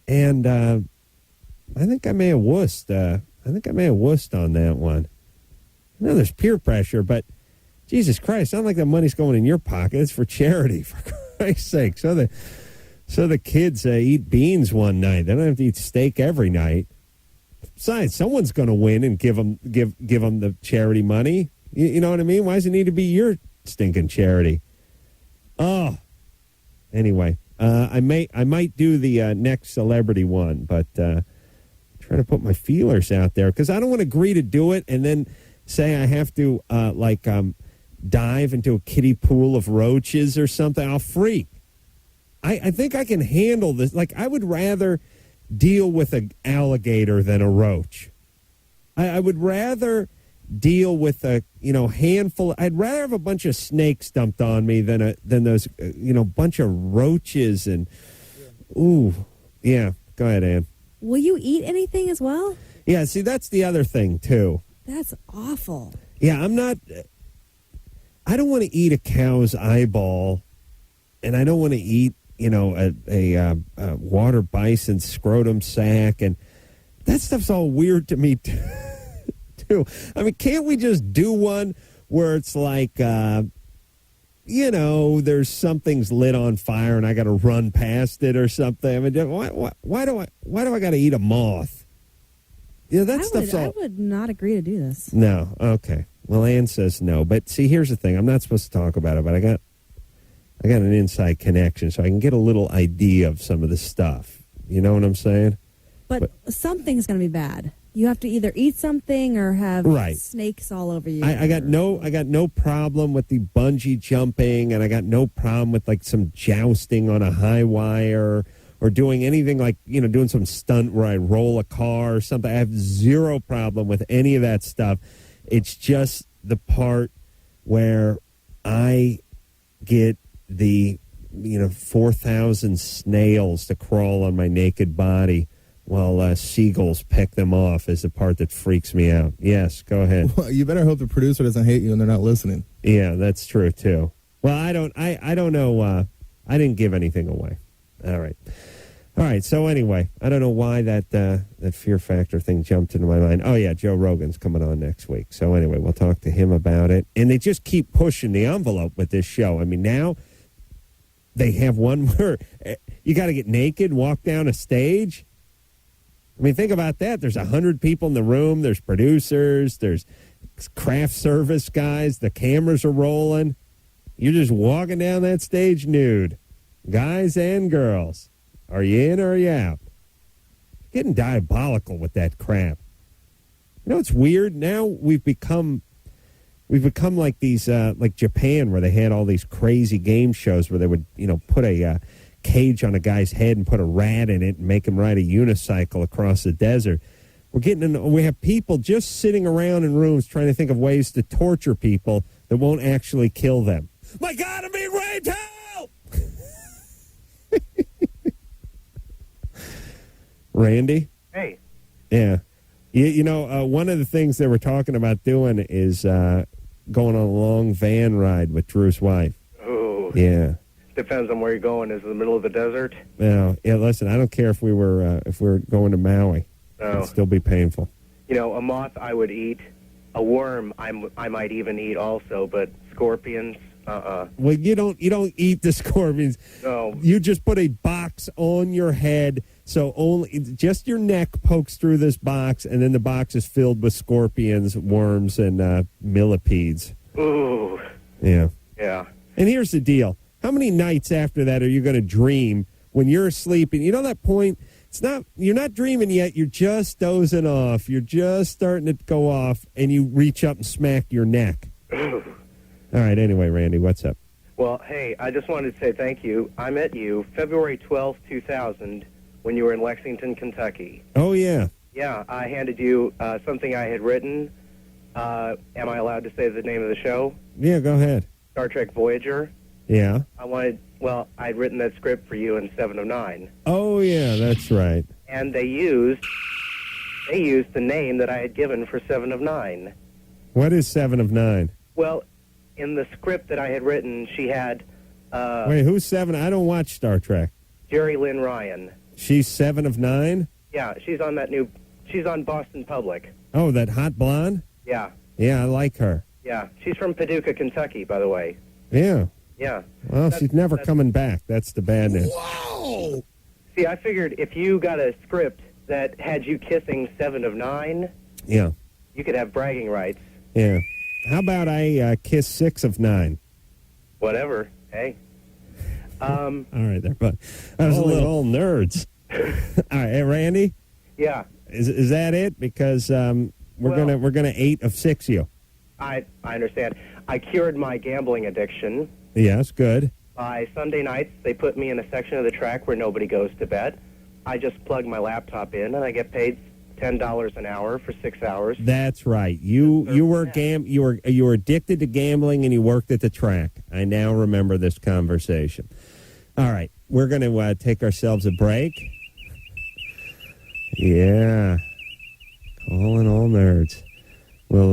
And I think I may have wussed. On that one. I know there's peer pressure, but Jesus Christ, not like the money's going in your pocket. It's for charity, for Christ's sake. So the kids eat beans one night. They don't have to eat steak every night. Besides, someone's going to win and give them the charity money. You know what I mean? Why does it need to be your stinking charity? Oh, anyway, I might do the next celebrity one, but trying to put my feelers out there because I don't want to agree to do it and then say I have to dive into a kiddie pool of roaches or something. I'll freak. I think I can handle this. Like, I would rather deal with an alligator than a roach. I would rather deal with a handful. I'd rather have a bunch of snakes dumped on me than those bunch of roaches and ooh, yeah. Go ahead, Ann. Will you eat anything as well? Yeah, see, that's the other thing too. That's awful. Yeah, I don't want to eat a cow's eyeball, and I don't want to eat a water bison scrotum sack, and that stuff's all weird to me too. I mean, can't we just do one where it's like, there's something's lit on fire and I got to run past it or something? I mean, why do I got to eat a moth? I would not agree to do this. No, okay. Well, Ann says no, but see, here's the thing: I'm not supposed to talk about it, but I got an inside connection, so I can get a little idea of some of the stuff. You know what I'm saying? But something's going to be bad. You have to either eat something or have snakes all over you. I got no problem with the bungee jumping, and I got no problem with like some jousting on a high wire or doing anything like doing some stunt where I roll a car or something. I have zero problem with any of that stuff. It's just the part where I get the 4,000 snails to crawl on my naked body while seagulls peck them off is the part that freaks me out. Yes, go ahead. Well, you better hope the producer doesn't hate you and they're not listening. Yeah, that's true too. Well, I don't know. I didn't give anything away. All right. So anyway, I don't know why that Fear Factor thing jumped into my mind. Oh yeah, Joe Rogan's coming on next week. So anyway, we'll talk to him about it. And they just keep pushing the envelope with this show. I mean, now they have one where you got to get naked, walk down a stage. I mean, think about that. There's 100 people in the room. There's producers. There's craft service guys. The cameras are rolling. You're just walking down that stage nude, guys and girls. Are you in or are you out? Getting diabolical with that crap. It's weird. Now we've become like these, like Japan, where they had all these crazy game shows where they would, put a cage on a guy's head and put a rat in it and make him ride a unicycle across the desert. We have people just sitting around in rooms trying to think of ways to torture people that won't actually kill them. My God, I'm being raped! Help! Randy? Hey. Yeah. One of the things they were talking about doing is going on a long van ride with Drew's wife. Oh. Yeah. Depends on where you're going. Is it the middle of the desert? No. Yeah, listen, I don't care if we were going to Maui. No. It'd still be painful. A moth I would eat. A worm I might even eat also, but scorpions, Well, you don't eat the scorpions. No. You just put a box on your head, so only just your neck pokes through this box, and then the box is filled with scorpions, worms, and millipedes. Ooh. Yeah. Yeah. And here's the deal. How many nights after that are you going to dream when you're asleep? And that point, you're not dreaming yet. You're just dozing off. You're just starting to go off, and you reach up and smack your neck. All right. Anyway, Randy, what's up? Well, hey, I just wanted to say thank you. I met you February 12th, 2000, when you were in Lexington, Kentucky. Oh, yeah. Yeah, I handed you something I had written. Am I allowed to say the name of the show? Yeah, go ahead. Star Trek Voyager. Yeah. I'd written that script for you in 7 of 9. Oh, yeah, that's right. And they used the name that I had given for 7 of 9. What is 7 of 9? Well, in the script that I had written, she had... Wait, who's 7? I don't watch Star Trek. Jerry Lynn Ryan. She's 7 of 9? Yeah, she's on Boston Public. Oh, that hot blonde? Yeah. Yeah, I like her. Yeah, she's from Paducah, Kentucky, by the way. Yeah. Yeah. Well, she's never coming back. That's the bad news. Wow! See, I figured if you got a script that had you kissing 7 of 9, yeah, you could have bragging rights. Yeah. How about I kiss 6 of 9? Whatever. Hey. All right, there, but I was a little nerds. All right, hey, Randy? Yeah. Is that it? Because we're gonna 8 of 6 you. I understand. I cured my gambling addiction. Yes, good. By Sunday nights, they put me in a section of the track where nobody goes to bed. I just plug my laptop in, and I get paid $10 an hour for 6 hours. That's right. You were addicted to gambling, and you worked at the track. I now remember this conversation. All right, we're going to take ourselves a break. Yeah, calling all nerds. Well,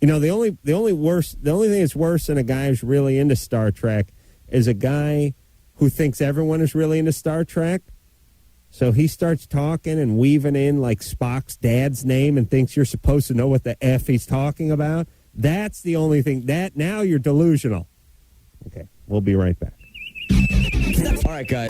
the only thing that's worse than a guy who's really into Star Trek is a guy who thinks everyone is really into Star Trek. So he starts talking and weaving in like Spock's dad's name and thinks you're supposed to know what the F he's talking about. That's the only thing. That now you're delusional. Okay, we'll be right back. All right, guys.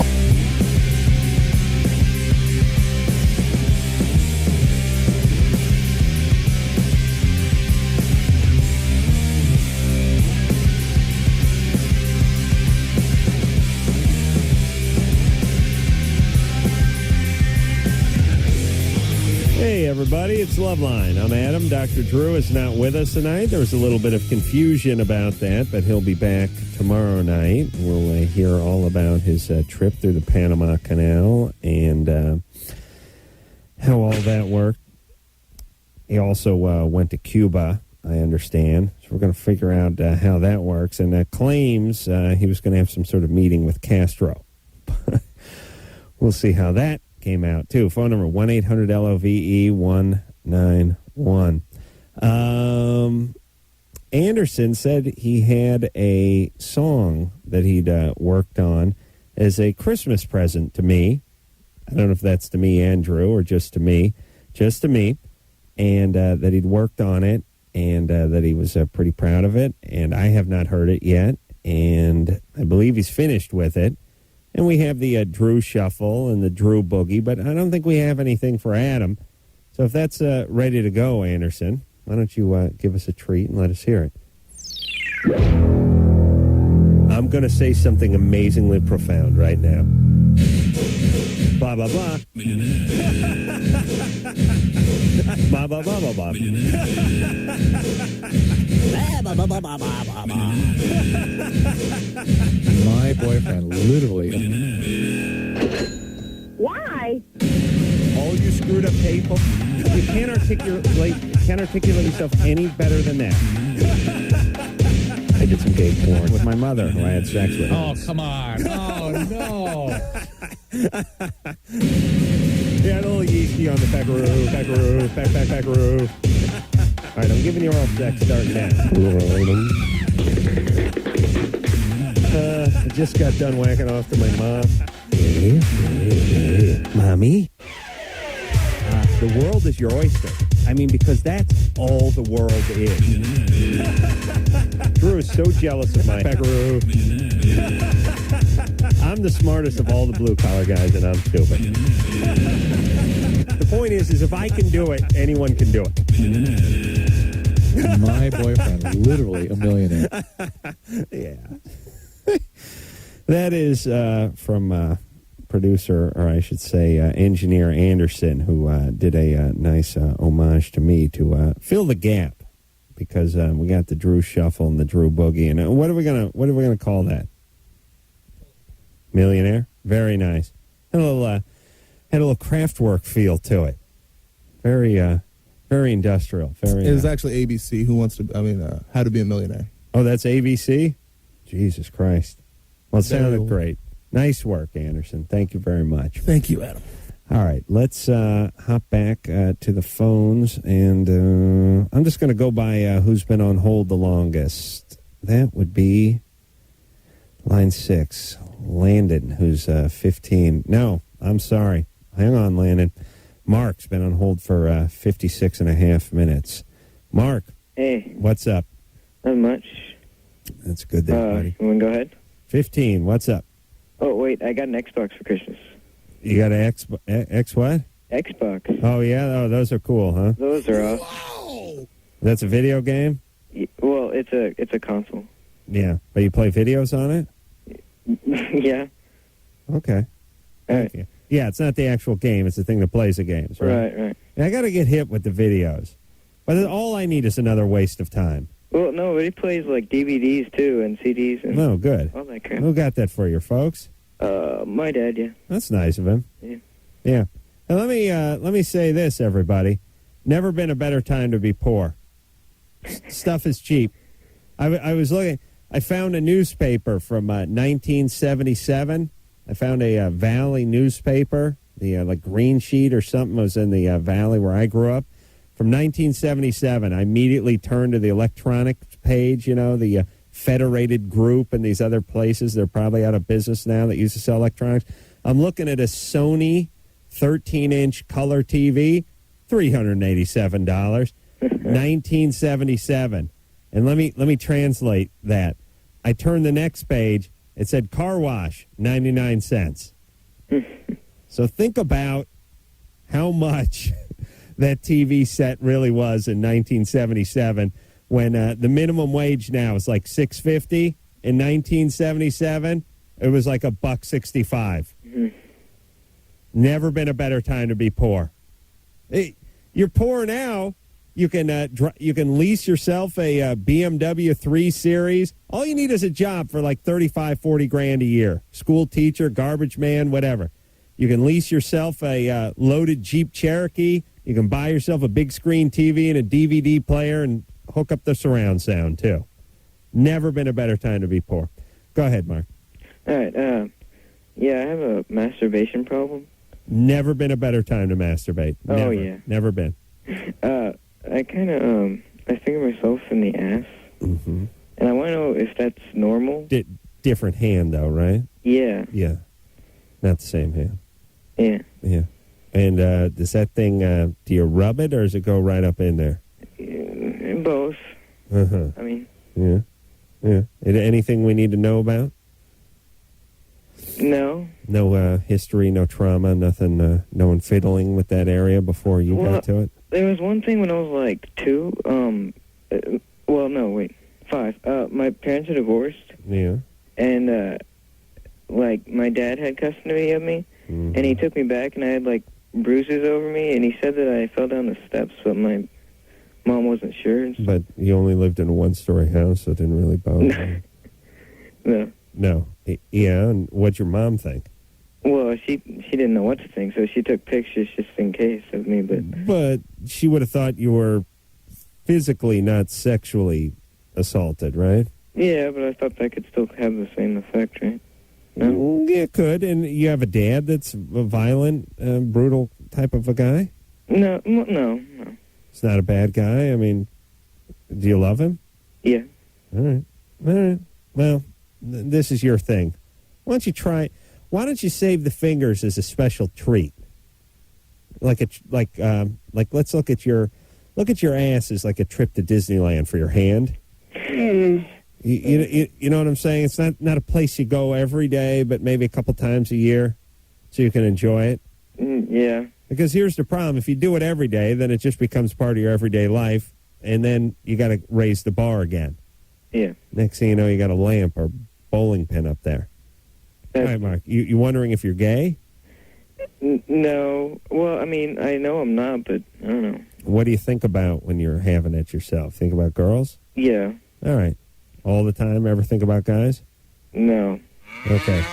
Hey, everybody, it's Loveline. I'm Adam. Dr. Drew is not with us tonight. There was a little bit of confusion about that, but he'll be back tomorrow night. We'll hear all about his trip through the Panama Canal and how all that worked. He also went to Cuba, I understand. So we're going to figure out how that works. And claims he was going to have some sort of meeting with Castro. We'll see how that came out, too. Phone number 1-800-LOVE-191. Anderson said he had a song that he'd worked on as a Christmas present to me. I don't know if that's to me, Andrew, or just to me. Just to me. And that he'd worked on it and that he was pretty proud of it. And I have not heard it yet. And I believe he's finished with it. And we have the Drew Shuffle and the Drew Boogie, but I don't think we have anything for Adam. So if that's ready to go, Anderson, why don't you give us a treat and let us hear it? I'm going to say something amazingly profound right now. Blah, blah, blah. Blah, blah, blah, blah, blah. My boyfriend literally. Why? All you screwed up people. You can't articulate yourself any better than that. I did some gay porn with my mother, who I had sex with. Oh, come on. Oh, no. Yeah, a little yeasty on the peckaroo. All right, I'm giving you oral sex starting now. I just got done whacking off to my mom. Mommy? The world is your oyster. I mean, because that's all the world is. Drew is so jealous of my peckaroo. I'm the smartest of all the blue-collar guys, and I'm stupid. The point is if I can do it, anyone can do it. My boyfriend, literally a millionaire. Yeah. That is from producer, or I should say engineer Anderson, who did a nice homage to me to fill the gap, because we got the Drew Shuffle and the Drew Boogie, and what are we gonna call that? Millionaire? Very nice. Had a little Kraftwerk feel to it. Very industrial. It was actually ABC. How to Be a Millionaire. Oh, that's ABC? Jesus Christ. Well, it sounded great. Nice work, Anderson. Thank you very much. Thank you, Adam. All right, let's hop back to the phones, and I'm just going to go by who's been on hold the longest. That would be line 6, Landon, who's 15. No, I'm sorry. Hang on, Landon. Mark's been on hold for 56 and a half minutes. Mark. Hey. What's up? Not much. That's good there, buddy. You want to go ahead? 15, what's up? Oh, wait, I got an Xbox for Christmas. You got an X what? Xbox. Oh, yeah? Oh, those are cool, huh? Those are That's a video game? Well, it's a console. Yeah, but you play videos on it? Yeah. Okay. All right. You. Yeah, it's not the actual game. It's the thing that plays the games, right? Right. And I got to get hit with the videos. But all I need is another waste of time. Well, no, but he plays like DVDs too and CDs and Oh, good. all that crap. Who got that for you, folks? My dad, yeah. That's nice of him. Yeah. Yeah. And let me say this, everybody. Never been a better time to be poor. Stuff is cheap. I was looking. I found a newspaper from 1977. I found a Valley newspaper. The like Green Sheet or something was in the Valley where I grew up. From 1977, I immediately turned to the electronics page, the Federated Group and these other places. They're probably out of business now that used to sell electronics. I'm looking at a Sony 13-inch color TV, $387, 1977. And let me translate that. I turned the next page. It said car wash, 99 cents. So think about how much that TV set really was in 1977 when the minimum wage now is like $6.50. In 1977, it was like $1.65. Never been a better time to be poor. Hey, you're poor now. You can lease yourself a BMW 3 Series. All you need is a job for like $35-40 a year. School teacher, garbage man, whatever. You can lease yourself a loaded Jeep Cherokee. You can buy yourself a big screen TV and a DVD player and hook up the surround sound, too. Never been a better time to be poor. Go ahead, Mark. All right. Yeah, I have a masturbation problem. Never been a better time to masturbate. Never, Oh, yeah. Never been. I kind of, I finger myself in the ass. Mm-hmm. And I want to know if that's normal. Different hand, though, right? Yeah. Yeah. Not the same hand. Yeah. Yeah. And does that thing, do you rub it or does it go right up in there? Both. Uh-huh. I mean. Yeah. Yeah. Anything we need to know about? No. No history, no trauma, nothing, no one fiddling with that area before you got to it? There was one thing when I was like 2. Well, no, wait. 5. My parents are divorced. Yeah. And, like, my dad had custody of me. Mm-hmm. And he took me back, and I had, like, bruises over me. And he said that I fell down the steps, but my mom wasn't sure. But you only lived in a one-story house, so it didn't really bother you? No. No. Yeah, and what'd your mom think? Well, she didn't know what to think, so she took pictures just in case of me. But she would have thought you were physically, not sexually assaulted, right? Yeah, but I thought that could still have the same effect, right? No? Yeah, it could. And you have a dad that's a violent, brutal type of a guy? No. He's not a bad guy? I mean, do you love him? Yeah. All right. Well, this is your thing. Why don't you save the fingers as a special treat? Like let's look at your ass as like a trip to Disneyland for your hand. You know what I'm saying? It's not a place you go every day, but maybe a couple times a year so you can enjoy it. Yeah. Because here's the problem. If you do it every day, then it just becomes part of your everyday life, and then you got to raise the bar again. Yeah. Next thing you know, you got a lamp or bowling pin up there. All right, Mark. You wondering if you're gay? No. Well, I mean, I know I'm not, but I don't know. What do you think about when you're having it yourself? Think about girls? Yeah. All right. All the time? Ever think about guys? No. Okay.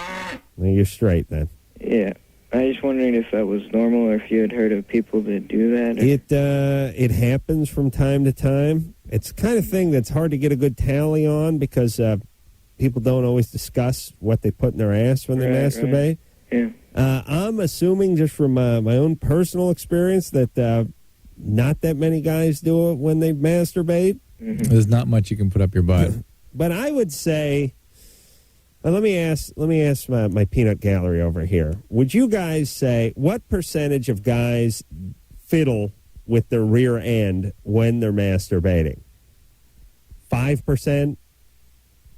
Well, you're straight then. Yeah. I was just wondering if that was normal or if you had heard of people that do that. It happens from time to time. It's the kind of thing that's hard to get a good tally on because people don't always discuss what they put in their ass when they masturbate. Right. Yeah. I'm assuming just from my own personal experience that not that many guys do it when they masturbate. Mm-hmm. There's not much you can put up your butt. But I would say, let me ask my peanut gallery over here. Would you guys say what percentage of guys fiddle with their rear end when they're masturbating? 5%?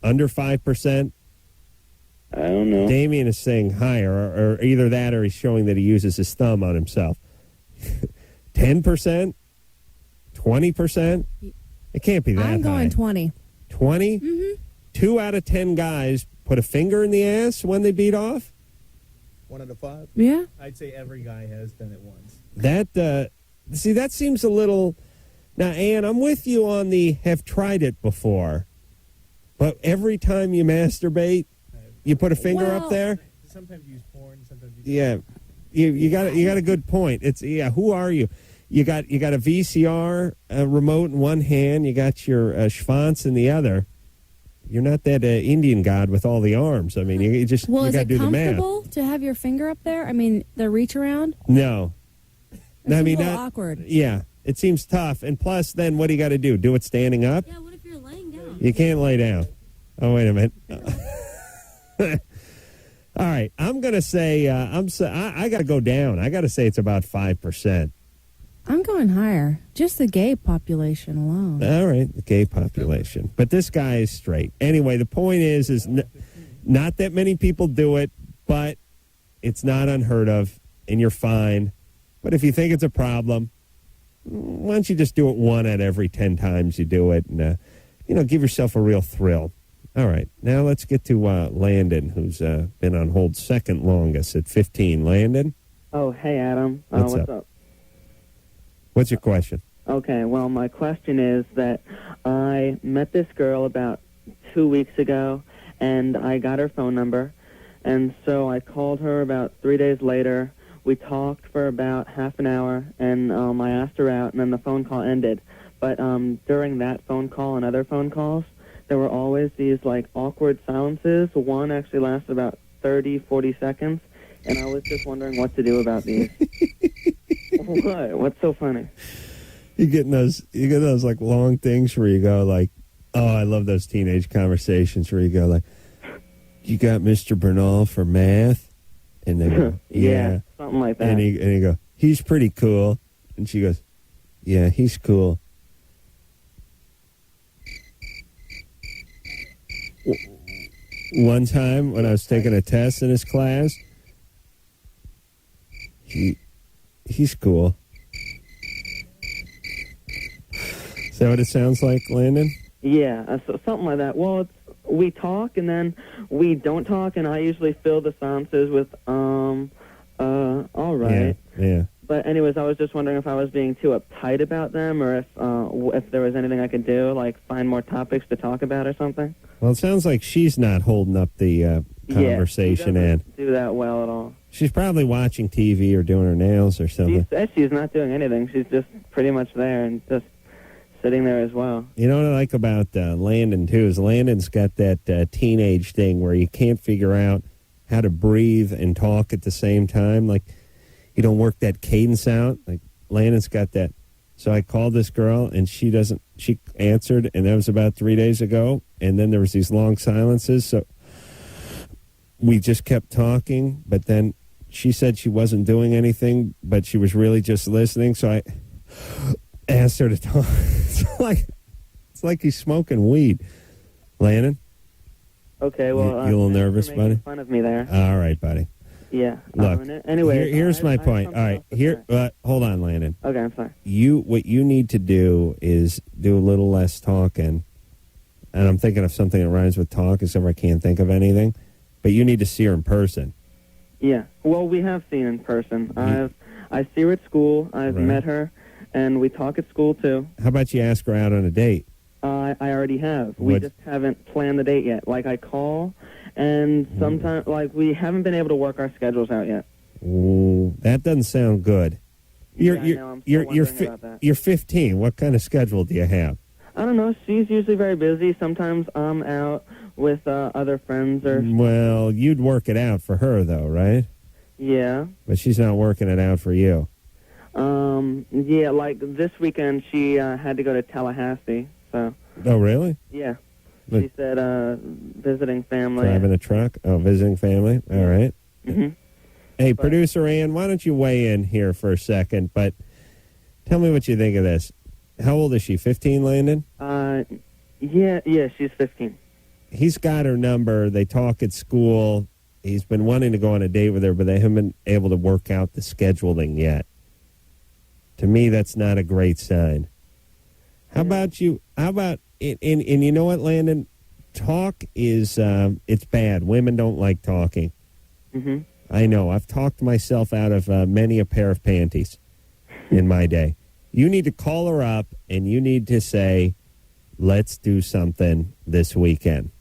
Under 5%? I don't know. Damien is saying higher, or either that or he's showing that he uses his thumb on himself. 10%? 20%? It can't be that high. I'm going 20. 20? Mm-hmm. 2 out of 10 guys put a finger in the ass when they beat off? 1 out of 5? Yeah. I'd say every guy has done it once. That, see, that seems a little... Now, Ann, I'm with you on the have tried it before. But every time you masturbate, you put a finger up there? Sometimes you use porn, sometimes you Yeah. You got a good point. It's, who are you? You got a VCR remote in one hand. You got your schwanz in the other. You're not that Indian god with all the arms. I mean, you just Well, you is got to it do the math. comfortable to have your finger up there? I mean, the reach around? No. It's I mean, a little not, awkward. Yeah, it seems tough. And plus, then what do you got to do? Do it standing up? Yeah, what if you're laying down? You can't lay down. Oh, wait a minute. All right, I'm gonna say I got to go down. I got to say it's about 5%. I'm going higher. Just the gay population alone. All right, the gay population. But this guy is straight. Anyway, the point is not that many people do it, but it's not unheard of, and you're fine. But if you think it's a problem, why don't you just do it 1 out of every 10 times you do it, and give yourself a real thrill. All right, now let's get to Landon, who's been on hold second longest at 15. Landon? Oh, hey, Adam. What's up? What's your question? Okay, well, my question is that I met this girl about 2 weeks ago, and I got her phone number, and so I called her about 3 days later. We talked for about half an hour, and I asked her out, and then the phone call ended. But during that phone call and other phone calls, there were always these, awkward silences. One actually lasted about 30, 40 seconds, and I was just wondering what to do about these. What? What's so funny? You get those long things where you go oh, I love those teenage conversations where you go you got Mr. Bernal for math? And they go, yeah. Something like that. And he go, he's pretty cool. And she goes, yeah, he's cool. One time when I was taking a test in his class, he's cool. Is that what it sounds like, Landon? Yeah, so something like that. Well, we talk and then we don't talk, and I usually fill the silences with all right. Yeah. But anyways, I was just wondering if I was being too uptight about them, or if there was anything I could do, find more topics to talk about or something. Well, it sounds like she's not holding up the conversation, yeah, she and doesn't do that well at all. she's probably watching TV or doing her nails or something. She says she's not doing anything. She's just pretty much there and just sitting there as well. You know what I like about Landon, too, is Landon's got that teenage thing where you can't figure out how to breathe and talk at the same time. You don't work that cadence out. Landon's got that. So I called this girl, and she answered, and that was about 3 days ago, and then there was these long silences, so we just kept talking, but then she said she wasn't doing anything, but she was really just listening, so I asked her to talk. It's like he's smoking weed. Landon? Okay, well... You a little nervous, for buddy? making fun of me there. All right, buddy. Yeah. Look, anyway, here's my point. All right, hold on, Landon. Okay, I'm sorry. What you need to do is do a little less talking, and I'm thinking of something that rhymes with talk, except I can't think of anything, but you need to see her in person. Yeah. Well, we have seen in person. I see her at school. I've met her, and we talk at school, too. How about you ask her out on a date? I already have. We just haven't planned the date yet. I call, and sometimes, we haven't been able to work our schedules out yet. Ooh, that doesn't sound good. I know. I'm still wondering about that. You're 15. What kind of schedule do you have? I don't know. She's usually very busy. Sometimes I'm out with other friends or... Well, you'd work it out for her, though, right? Yeah. But she's not working it out for you. Yeah, this weekend she had to go to Tallahassee, so... Oh, really? Yeah. She said visiting family. Driving a truck? Oh, visiting family? All right. Mm-hmm. Hey, Producer Ann, why don't you weigh in here for a second, but tell me what you think of this. How old is she, 15, Landon? Yeah, she's 15. He's got her number. They talk at school. He's been wanting to go on a date with her, but they haven't been able to work out the scheduling yet. To me, that's not a great sign. How about you? How about, and you know what, Landon? Talk is, it's bad. Women don't like talking. Mm-hmm. I know. I've talked myself out of many a pair of panties in my day. You need to call her up and you need to say, let's do something this weekend.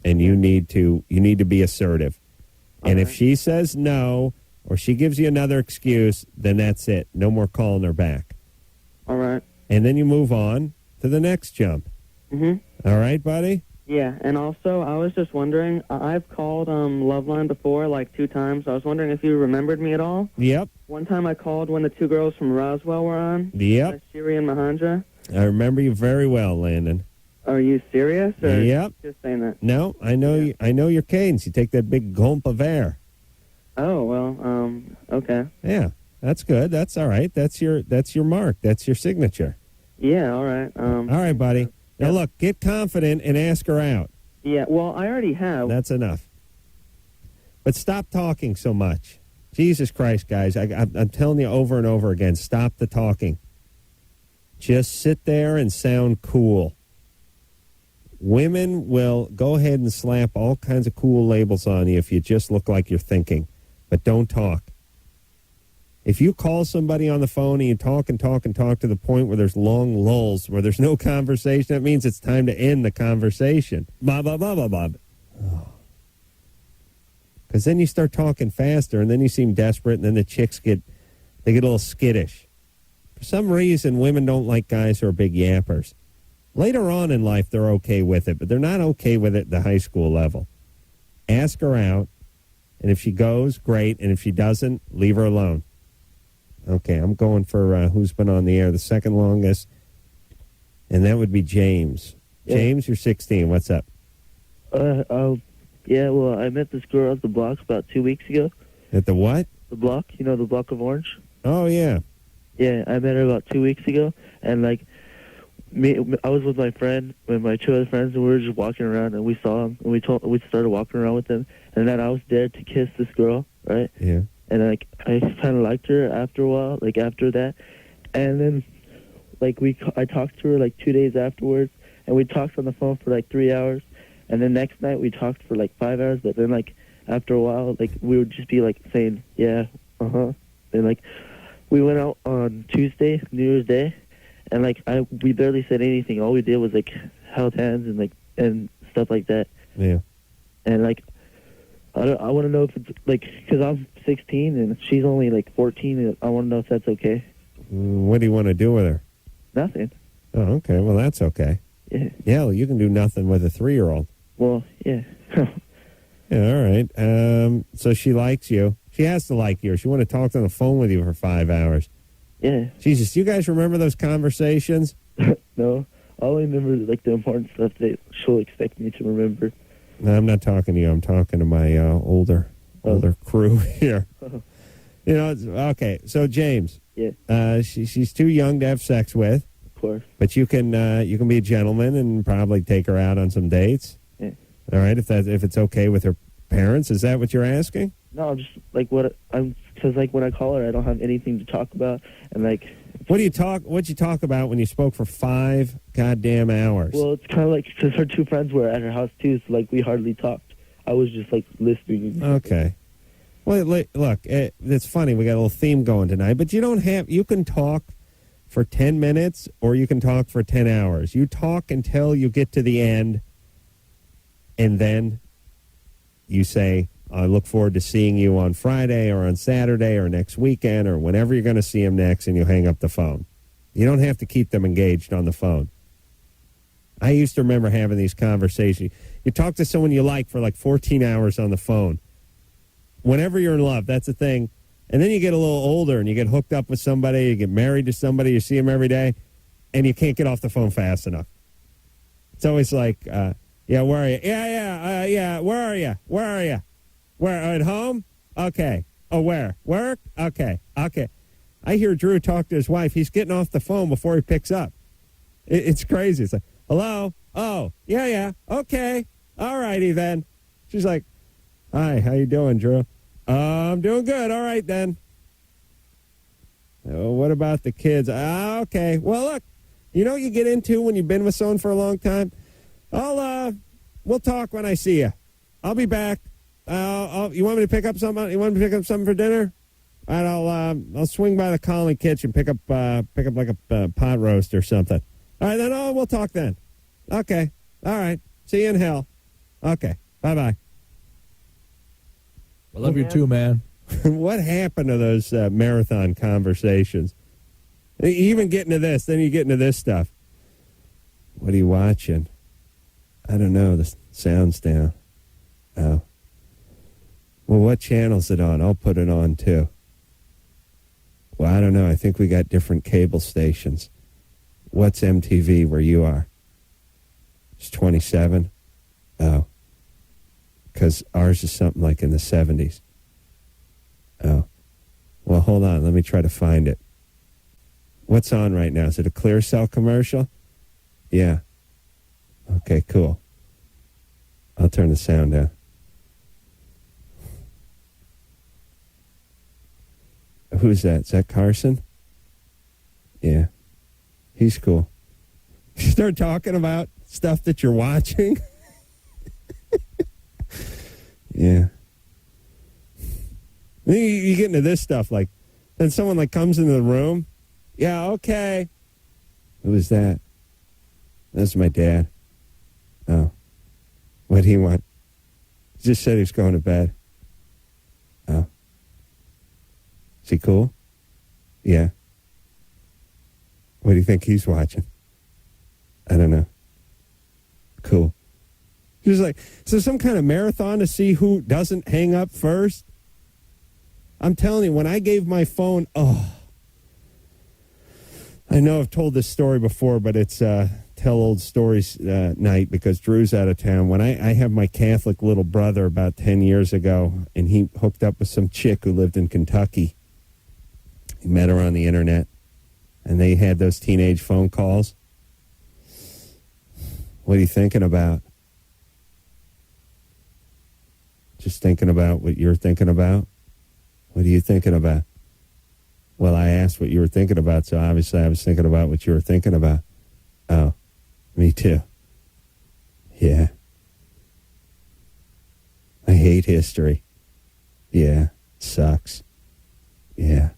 And you need to be assertive. And if she says no, or she gives you another excuse, then that's it. No more calling her back. All right. And then you move on to the next jump. Mm-hmm. All right, buddy? Yeah, and also, I was just wondering, I've called Loveline before, like 2 times. I was wondering if you remembered me at all. Yep. One time I called when the 2 girls from Roswell were on. Yep. Shiri and Mahandra. I remember you very well, Landon. Are you serious? Or Yep. Just saying that. No, I know. I know your cadence. You take that big gulp of air. Oh, well, okay. Yeah, that's good. That's all right. That's your mark. That's your signature. Yeah, all right. All right, buddy. Now, look, get confident and ask her out. Yeah, well, I already have. That's enough. But stop talking so much. Jesus Christ, guys. I'm telling you over and over again, stop the talking. Just sit there and sound cool. Women will go ahead and slap all kinds of cool labels on you if you just look like you're thinking. But don't talk. If you call somebody on the phone and you talk and talk and talk to the point where there's long lulls, where there's no conversation, that means it's time to end the conversation. Blah, blah, blah, blah, blah. Because then you start talking faster, and then you seem desperate, and then the chicks get a little skittish. For some reason, women don't like guys who are big yappers. Later on in life, they're okay with it, but they're not okay with it at the high school level. Ask her out, and if she goes, great, and if she doesn't, leave her alone. Okay, I'm going for who's been on the air the second longest, and that would be James. Yeah. James, you're 16. What's up? Yeah, well, I met this girl at the block about 2 weeks ago. At the what? The block, you know, the block of Orange? Oh, yeah. Yeah, I met her about 2 weeks ago, and, like, I was with my friend, with my 2 other friends, and we were just walking around, and we saw him, and we started walking around with him, and then I was there to kiss this girl, right? Yeah. And, like, I kind of liked her after a while, like, after that, and then, like, I talked to her, like, 2 days afterwards, and we talked on the phone for, like, 3 hours, and then next night we talked for, like, 5 hours, but then, like, after a while, like, we would just be, like, saying, yeah, uh-huh, and, like, we went out on Tuesday, New Year's Day, and, like, we barely said anything. All we did was, like, held hands and, like, and stuff like that. Yeah. And, like, I want to know if it's, like, because I'm 16 and she's only, like, 14, and I want to know if that's okay. What do you want to do with her? Nothing. Oh, okay. Well, that's okay. Yeah. Yeah, well, you can do nothing with a 3-year-old. Well, yeah. Yeah, all right. So she likes you. She has to like you, or she want to talk on the phone with you for 5 hours. Yeah. Jesus, you guys remember those conversations? No. I only remember, like, the important stuff that she'll expect me to remember. No, I'm not talking to you. I'm talking to my older crew here. You know, okay. So James, she's too young to have sex with. Of course. But you can be a gentleman and probably take her out on some dates. Yeah. All right, if it's okay with her parents, is that what you're asking? No, I'm just like because like when I call her, I don't have anything to talk about, and like. What'd you talk about when you spoke for 5 goddamn hours? Well, it's kind of like because her 2 friends were at her house too, so like we hardly talked. I was just like listening. Okay. Well, look, it's funny. We got a little theme going tonight, but you can talk for 10 minutes or you can talk for 10 hours. You talk until you get to the end, and then you say, I look forward to seeing you on Friday or on Saturday or next weekend or whenever you're going to see them next, and you hang up the phone. You don't have to keep them engaged on the phone. I used to remember having these conversations. You talk to someone you like for like 14 hours on the phone. Whenever you're in love, that's the thing. And then you get a little older and you get hooked up with somebody, you get married to somebody, you see them every day, and you can't get off the phone fast enough. It's always like, yeah, where are you? Yeah, where are you? Where are you? Where, at home? Okay. Oh, where? Work? Okay. I hear Drew talk to his wife. He's getting off the phone before he picks up. It's crazy. It's like, hello? Oh, yeah. Okay. All righty then. She's like, hi, how you doing, Drew? I'm doing good. All right then. Oh, what about the kids? Okay. Well, look, you know what you get into when you've been with someone for a long time? We'll talk when I see you. I'll be back. You want me to pick up something? You want me to pick up something for dinner? All right, I'll swing by the Colony Kitchen, pick up like a pot roast or something. All right, then we'll talk then. Okay. All right. See you in hell. Okay. Bye-bye. I love you too, man. What happened to those marathon conversations? You even get into this, then you get into this stuff. What are you watching? I don't know. The sound's down. Oh. Well, what channel's it on? I'll put it on, too. Well, I don't know. I think we got different cable stations. What's MTV where you are? It's 27? Oh. Because ours is something like in the 70s. Oh. Well, hold on. Let me try to find it. What's on right now? Is it a Clear Cell commercial? Yeah. Okay, cool. I'll turn the sound down. Who's that? Is that Carson? Yeah. He's cool. You start talking about stuff that you're watching? Yeah. Then you get into this stuff, like, then someone, like, comes into the room. Yeah, okay. Who was that? That's my dad. Oh. What'd he want? He just said he was going to bed. Oh. Is he cool? Yeah. What do you think he's watching? I don't know. Cool. Just like, so some kind of marathon to see who doesn't hang up first? I'm telling you, when I gave my phone, I know I've told this story before, but it's tell old stories night because Drew's out of town. When I have my Catholic little brother about 10 years ago, and he hooked up with some chick who lived in Kentucky. He met her on the internet, and they had those teenage phone calls. What are you thinking about? Just thinking about what you're thinking about? What are you thinking about? Well, I asked what you were thinking about, so obviously I was thinking about what you were thinking about. Oh, me too. Yeah. I hate history. Yeah, it sucks. Yeah.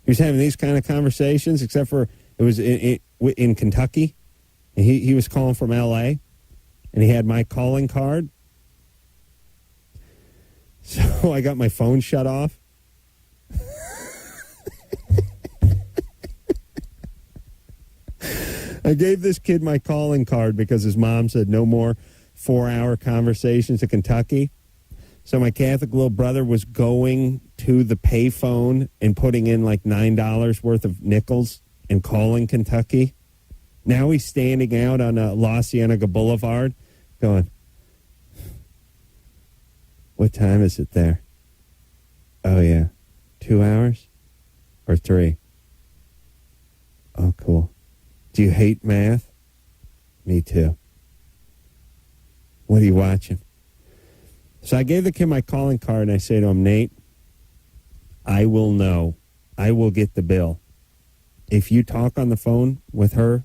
He was having these kind of conversations, except for it was in Kentucky. And he was calling from L.A., and he had my calling card. So I got my phone shut off. I gave this kid my calling card because his mom said no more 4-hour conversations to Kentucky. So my Catholic little brother was going to the payphone and putting in like $9 worth of nickels and calling Kentucky. Now he's standing out on La Cienega Boulevard going, what time is it there? Oh, yeah. 2 hours? Or 3? Oh, cool. Do you hate math? Me too. What are you watching? So I gave the kid my calling card, and I say to him, Nate, I will know. I will get the bill. If you talk on the phone with her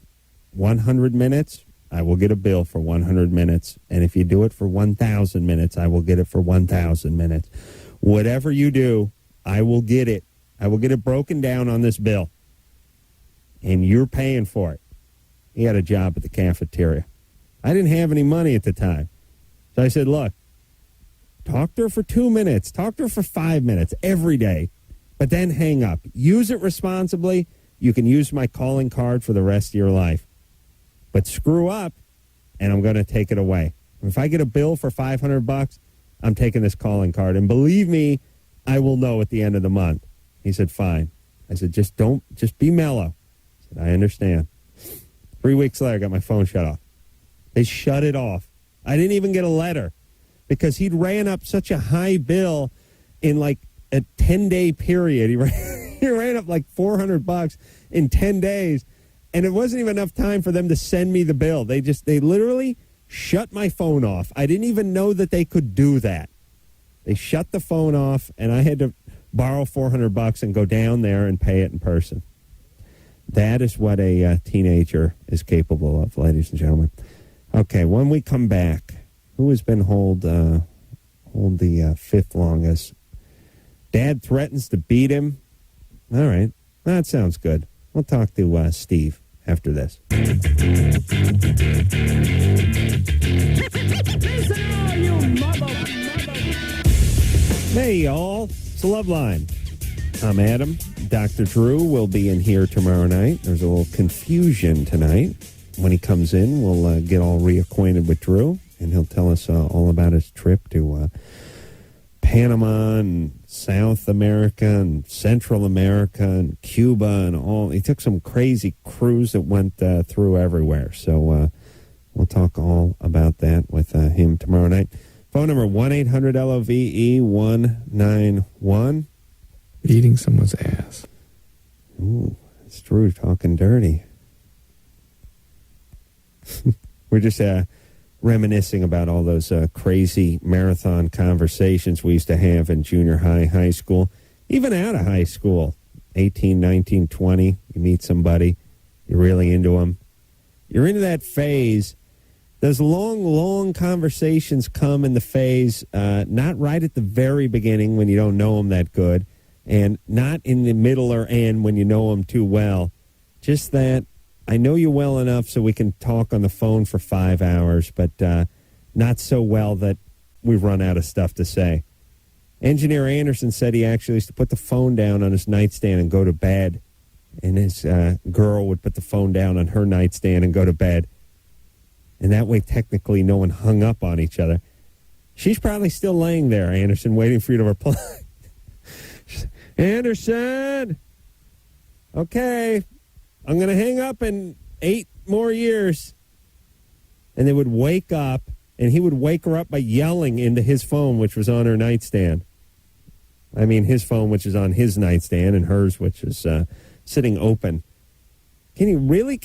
100 minutes, I will get a bill for 100 minutes. And if you do it for 1,000 minutes, I will get it for 1,000 minutes. Whatever you do, I will get it. I will get it broken down on this bill. And you're paying for it. He had a job at the cafeteria. I didn't have any money at the time. So I said, look, talk to her for 2 minutes. Talk to her for 5 minutes every day. But then hang up. Use it responsibly. You can use my calling card for the rest of your life. But screw up, and I'm going to take it away. If I get a bill for $500, I'm taking this calling card. And believe me, I will know at the end of the month. He said, fine. I said, just be mellow. I said, I understand. 3 weeks later, I got my phone shut off. They shut it off. I didn't even get a letter because he'd ran up such a high bill in like a 10-day period. He ran up like $400 in 10 days, and it wasn't even enough time for them to send me the bill. They literally shut my phone off. I didn't even know that they could do that. They shut the phone off, and I had to borrow $400 and go down there and pay it in person. That is what a teenager is capable of, ladies and gentlemen. Okay, when we come back, who has been hold hold the fifth longest. Dad threatens to beat him. All right. That sounds good. We'll talk to Steve after this. Hey, y'all. It's the Loveline. I'm Adam. Dr. Drew will be in here tomorrow night. There's a little confusion tonight. When he comes in, we'll get all reacquainted with Drew, and he'll tell us all about his trip to Panama and South America and Central America and Cuba and all. He took some crazy cruise that went through everywhere. So we'll talk all about that with him tomorrow night. Phone number 1-800-LOVE-191. Eating someone's ass. Ooh, it's Drew talking dirty. We're just reminiscing about all those crazy marathon conversations we used to have in junior high school, even out of high school. 18, 19, 20, you meet somebody, you're really into them. You're into that phase. Those long conversations come in the phase, not right at the very beginning when you don't know them that good, and not in the middle or end when you know them too well. Just that I know you well enough so we can talk on the phone for 5 hours, but not so well that we run out of stuff to say. Engineer Anderson said he actually used to put the phone down on his nightstand and go to bed, and his girl would put the phone down on her nightstand and go to bed. And that way, technically, no one hung up on each other. She's probably still laying there, Anderson, waiting for you to reply. Anderson! Okay, I'm going to hang up in 8 more years. And they would wake up, and he would wake her up by yelling into his phone, which was on her nightstand. I mean, his phone, which is on his nightstand, and hers, which is sitting open. Can you really...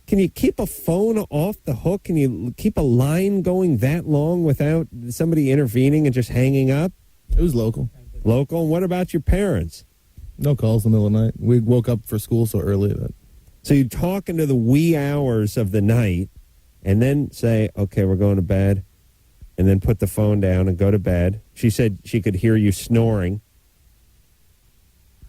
Can you keep a phone off the hook? Can you keep a line going that long without somebody intervening and just hanging up? It was local. Local? What about your parents? No calls in the middle of the night. We woke up for school so early that... So you'd talk into the wee hours of the night and then say, okay, we're going to bed, and then put the phone down and go to bed. She said she could hear you snoring.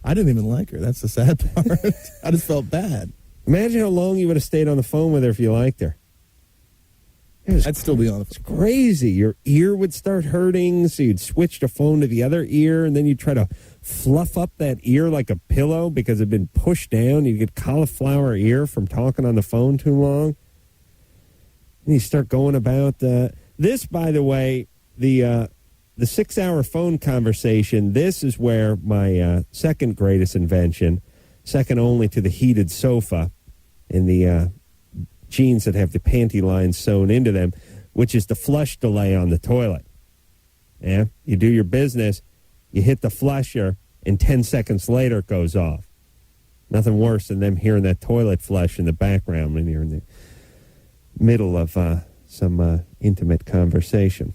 I didn't even like her. That's the sad part. I just felt bad. Imagine how long you would have stayed on the phone with her if you liked her. I'd still be on the phone. It's crazy. Your ear would start hurting, so you'd switch the phone to the other ear, and then you'd try to fluff up that ear like a pillow because it had been pushed down. You'd get cauliflower ear from talking on the phone too long. And you start going about this, by the way, the 6-hour phone conversation, this is where my second greatest invention, second only to the heated sofa and the jeans that have the panty lines sewn into them, which is the flush delay on the toilet. Yeah, you do your business, you hit the flusher, and 10 seconds later it goes off. Nothing worse than them hearing that toilet flush in the background when you're in the middle of some intimate conversation.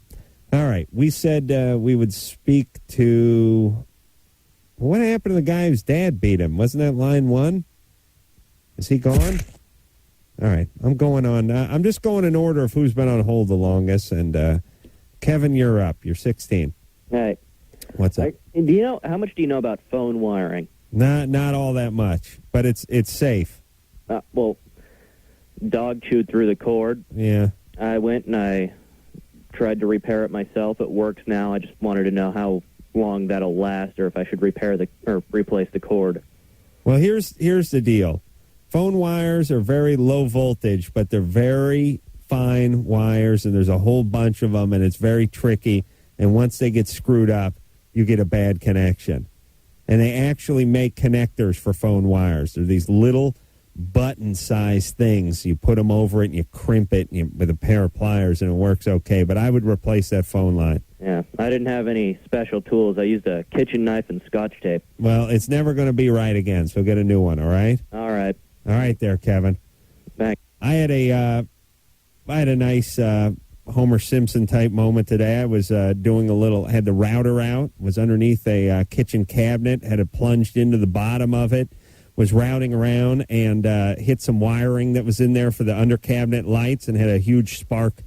All right, we said we would speak to... What happened to the guy whose dad beat him? Wasn't that line one? Is he gone? All right, I'm going on. I'm just going in order of who's been on hold the longest. And Kevin, you're up. You're 16. Hey. What's up? Do you know how much do you know about phone wiring? Not all that much, but it's safe. Well, dog chewed through the cord. Yeah. I went and I tried to repair it myself. It works now. I just wanted to know how long that'll last, or if I should replace the cord. Well, here's the deal. Phone wires are very low voltage, but they're very fine wires, and there's a whole bunch of them, and it's very tricky. And once they get screwed up, you get a bad connection. And they actually make connectors for phone wires. They're these little button-sized things. You put them over it, and you crimp it with a pair of pliers, and it works okay. But I would replace that phone line. Yeah, I didn't have any special tools. I used a kitchen knife and Scotch tape. Well, it's never going to be right again, so get a new one, all right? All right. All right there, Kevin. Thanks. I had a nice Homer Simpson-type moment today. I was doing had the router out, was underneath a kitchen cabinet, had it plunged into the bottom of it, was routing around and hit some wiring that was in there for the under cabinet lights and had a huge spark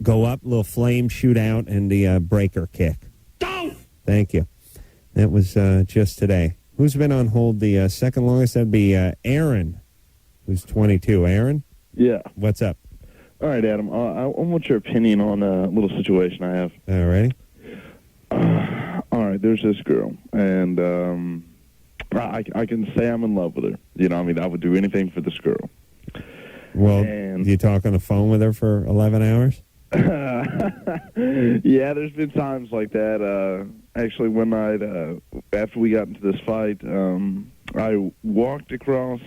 go up, little flame shoot out, and the breaker kick. Don't! Thank you. That was just today. Who's been on hold the second longest? That'd be Aaron, who's 22. Aaron? Yeah. What's up? All right, Adam. I want your opinion on a little situation I have. All right. All right, there's this girl, and I can say I'm in love with her. You know, I mean, I would do anything for this girl. Well, do you talk on the phone with her for 11 hours? Yeah, there's been times like that. Actually, one night after we got into this fight, I walked across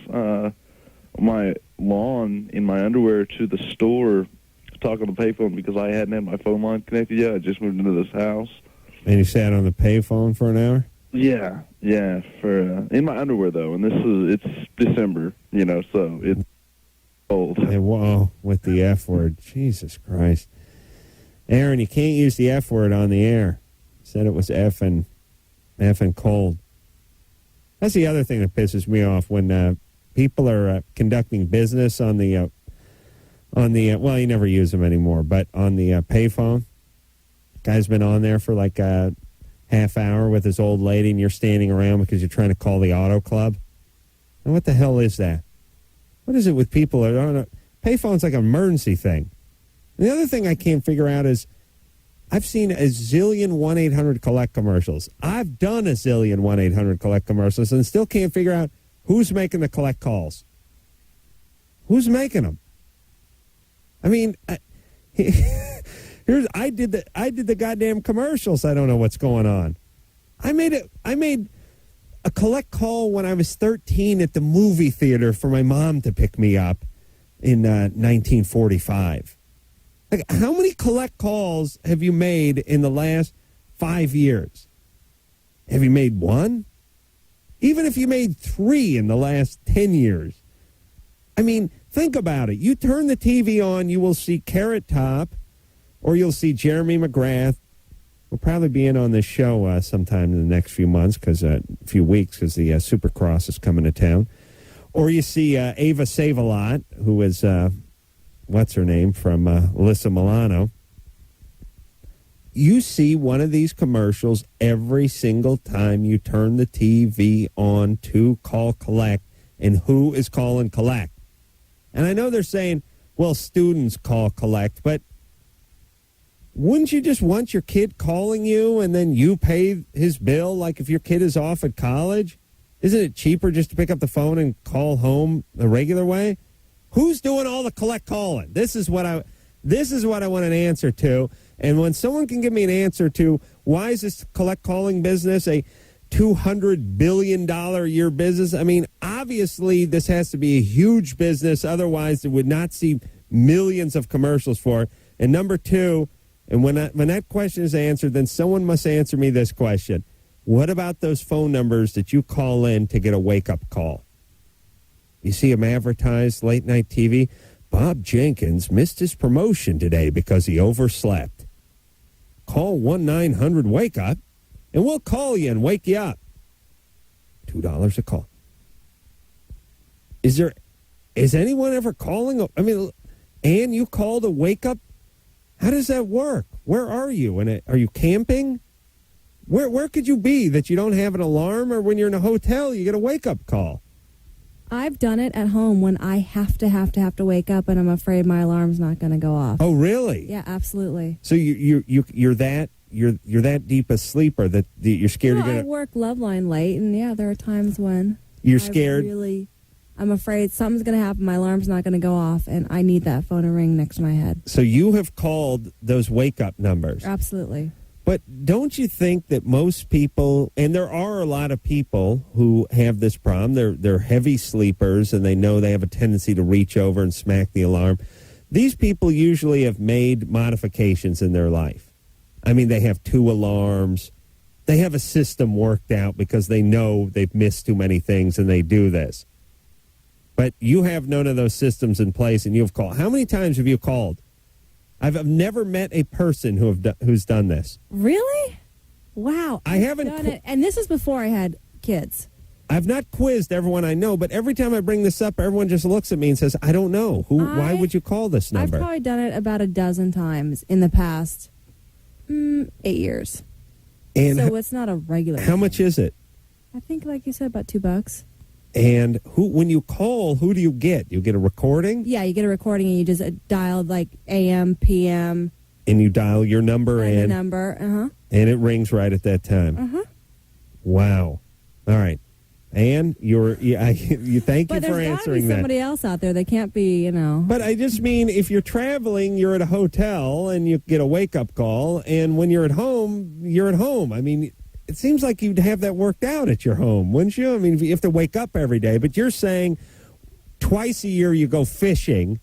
my lawn in my underwear to the store to talk on the payphone because I hadn't had my phone line connected yet. I just moved into this house. And you sat on the payphone for an hour? Yeah, for in my underwear though, and it's December, you know, so it's cold. And whoa, with the F word, Jesus Christ, Aaron, you can't use the F word on the air. Said it was effing cold. That's the other thing that pisses me off when people are conducting business on the well, you never use them anymore, but on the payphone. Guy's been on there for like a half hour with his old lady, and you're standing around because you're trying to call the auto club. And what the hell is that? What is it with people? I don't know. Payphone's like an emergency thing. And the other thing I can't figure out is I've seen a zillion 1-800-COLLECT commercials. I've done a zillion 1-800-COLLECT commercials and still can't figure out who's making the collect calls. Who's making them? I mean, I did the goddamn commercials. I don't know what's going on. I made a collect call when I was 13 at the movie theater for my mom to pick me up in 1945. Like, how many collect calls have you made in the last 5 years? Have you made one? Even if you made 3 in the last 10 years. I mean, think about it. You turn the TV on, you will see Carrot Top, or you'll see Jeremy McGrath. We'll probably be in on this show sometime in the next few months, few weeks, because the Supercross is coming to town. Or you see Ava Save-A-Lot, who is, what's her name, from Alyssa Milano. You see one of these commercials every single time you turn the TV on to call collect, and who is calling collect? And I know they're saying, well, students call collect, but wouldn't you just want your kid calling you and then you pay his bill like if your kid is off at college? Isn't it cheaper just to pick up the phone and call home the regular way? Who's doing all the collect calling? This is what I want an answer to. And when someone can give me an answer to why is this collect calling business a $200 billion a year business? I mean, obviously this has to be a huge business. Otherwise, it would not see millions of commercials for it. And number two, and when that question is answered, then someone must answer me this question. What about those phone numbers that you call in to get a wake-up call? You see them advertised late night TV. Bob Jenkins missed his promotion today because he overslept. Call 1-900-WAKE-UP, and we'll call you and wake you up. $2 a call. Is anyone ever calling? I mean, Ann, you called a wake-up? How does that work? Where are you? Are you camping? Where could you be that you don't have an alarm, or when you're in a hotel, you get a wake-up call? I've done it at home when I have to wake up and I'm afraid my alarm's not going to go off. Oh, really? Yeah, absolutely. So you're that deep a sleeper that you're scared Well, you're I going to... work Loveline late, and yeah, there are times when You're scared? I'm afraid something's going to happen, my alarm's not going to go off, and I need that phone to ring next to my head. So you have called those wake-up numbers? Absolutely. But don't you think that most people, and there are a lot of people who have this problem, they're heavy sleepers and they know they have a tendency to reach over and smack the alarm. These people usually have made modifications in their life. I mean, they have 2 alarms. They have a system worked out because they know they've missed too many things and they do this. But you have none of those systems in place and you've called. How many times have you called? I've never met a person who's done this. Really? Wow. I haven't done it. And this is before I had kids. I've not quizzed everyone I know, but every time I bring this up, everyone just looks at me and says, I don't know. Why would you call this I've number? probably done it about a dozen times in the past 8 years. And so it's not a regular. How much is it? I think, like you said, about $2. And when you call, who do you get? You get a recording? Yeah, you get a recording and you just dial like AM, PM. And you dial your number And the in. number, And it rings right at that time. Wow. All right. And you thank But you for there's got to be answering that. somebody else out there. They can't be, But I just mean, if you're traveling, you're at a hotel and you get a wake-up call, and when you're at home, you're at home. I mean, it seems like you'd have that worked out at your home, wouldn't you? I mean, if you have to wake up every day, but you're saying twice a year you go fishing,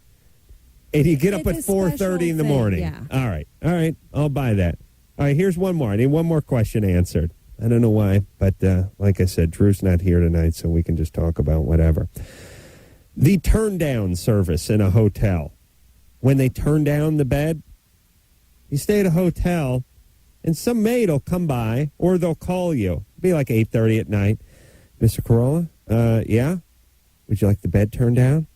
and you get up at 4:30 in the morning. Yeah. All right, I'll buy that. All right, here's one more. I need one more question answered. I don't know why, but like I said, Drew's not here tonight, so we can just talk about whatever. The turn-down service in a hotel. When they turn down the bed, you stay at a hotel, and some maid will come by, or they'll call you. It'll be like 8:30 at night. Mr. Carolla, yeah? Would you like the bed turned down?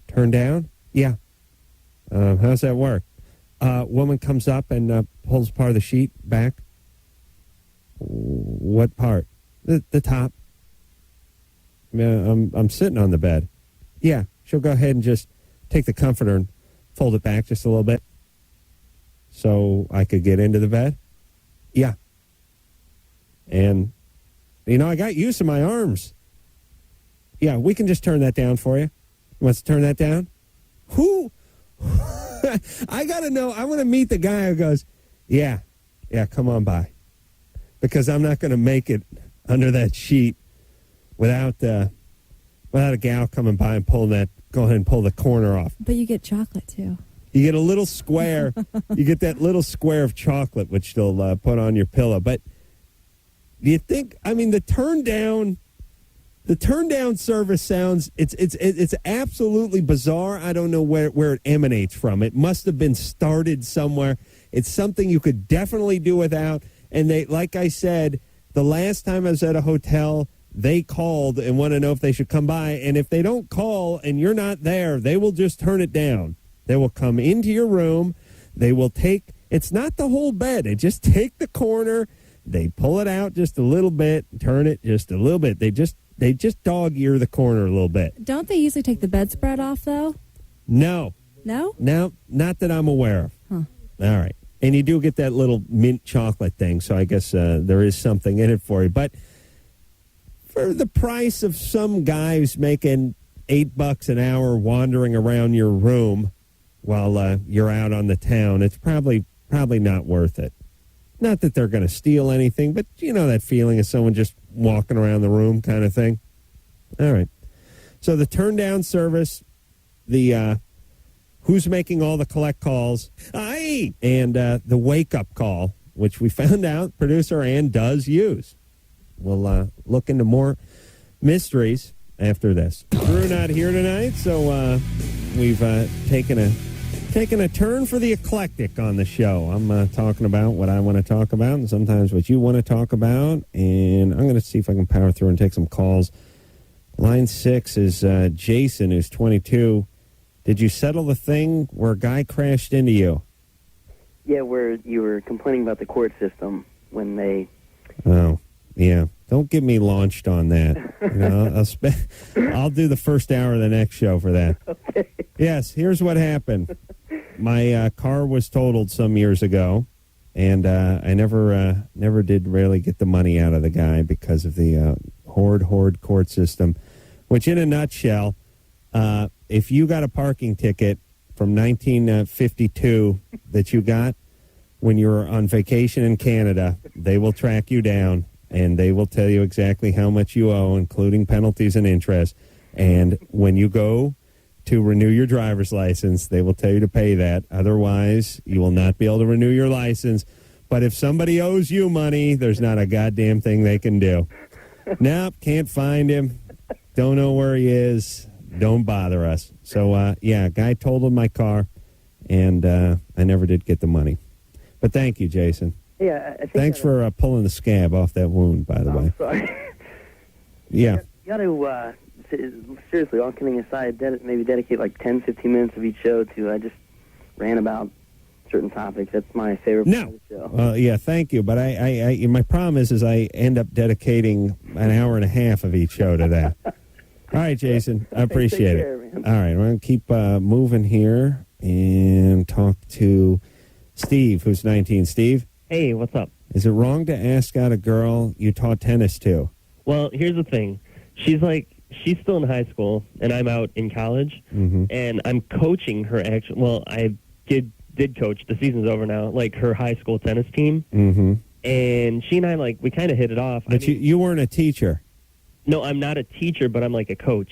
Turned down? Yeah. How's that work? Woman comes up and pulls part of the sheet back. What part? The top. I'm sitting on the bed. Yeah, she'll go ahead and just take the comforter and fold it back just a little bit so I could get into the bed. Yeah. And, I got used to my arms. Yeah, we can just turn that down for you. Wants to turn that down? Who? I got to know. I want to meet the guy who goes, yeah, come on by. Because I'm not going to make it under that sheet without a gal coming by and go ahead and pull the corner off. But you get chocolate, too. You get a little square. You get that little square of chocolate, which they'll put on your pillow. But do you think, the turn down service sounds, it's absolutely bizarre. I don't know where it emanates from. It must have been started somewhere. It's something you could definitely do without. And they, like I said, the last time I was at a hotel, they called and want to know if they should come by. And if they don't call and you're not there, they will just turn it down. They will come into your room. They will it's not the whole bed. They just take the corner. They pull it out just a little bit, turn it just a little bit. They just dog-ear the corner a little bit. Don't they usually take the bedspread off, though? No. No? No, not that I'm aware of. Huh. All right. And you do get that little mint chocolate thing, so I guess there is something in it for you. But for the price of some guy who's making $8 an hour wandering around your room while you're out on the town, it's probably not worth it. Not that they're going to steal anything, but you know that feeling of someone just walking around the room kind of thing. All right. So the turn-down service, the who's making all the collect calls, and the wake-up call, which we found out producer Ann does use. We'll look into more mysteries after this. Drew not here tonight, so we've taken a turn for the eclectic on the show. I'm talking about what I want to talk about and sometimes what you want to talk about. And I'm going to see if I can power through and take some calls. Line 6 is Jason, who's 22. Did you settle the thing where a guy crashed into you? Yeah, where you were complaining about the court system when they... Oh, yeah. Don't get me launched on that. I'll do the first hour of the next show for that. Okay. Yes, here's what happened. My car was totaled some years ago, and I never did really get the money out of the guy because of the horde court system, which in a nutshell, if you got a parking ticket from 1952 that you got when you were on vacation in Canada, they will track you down, and they will tell you exactly how much you owe, including penalties and interest. And when you go to renew your driver's license, they will tell you to pay that. Otherwise, you will not be able to renew your license. But if somebody owes you money, there's not a goddamn thing they can do. Nope, can't find him. Don't know where he is. Don't bother us. So, yeah, guy totaled my car, and I never did get the money. But thank you, Jason. Yeah, I think Thanks for pulling the scab off that wound, by the way. Sorry. Yeah. You got to, seriously, all kidding aside, maybe dedicate like 10, 15 minutes of each show to I just ran about certain topics. That's my favorite part of the show. Yeah, thank you. But I my problem is I end up dedicating an hour and a half of each show to that. All right, Jason. I appreciate it. All right, we're going to keep moving here and talk to Steve, who's 19. Steve? Hey, what's up? Is it wrong to ask out a girl you taught tennis to? Well, here's the thing. She's still in high school, and I'm out in college, and I'm coaching her actually. Well, I did coach. The season's over now, like her high school tennis team. And she and I, we kind of hit it off. But you weren't a teacher. No, I'm not a teacher, but I'm like a coach.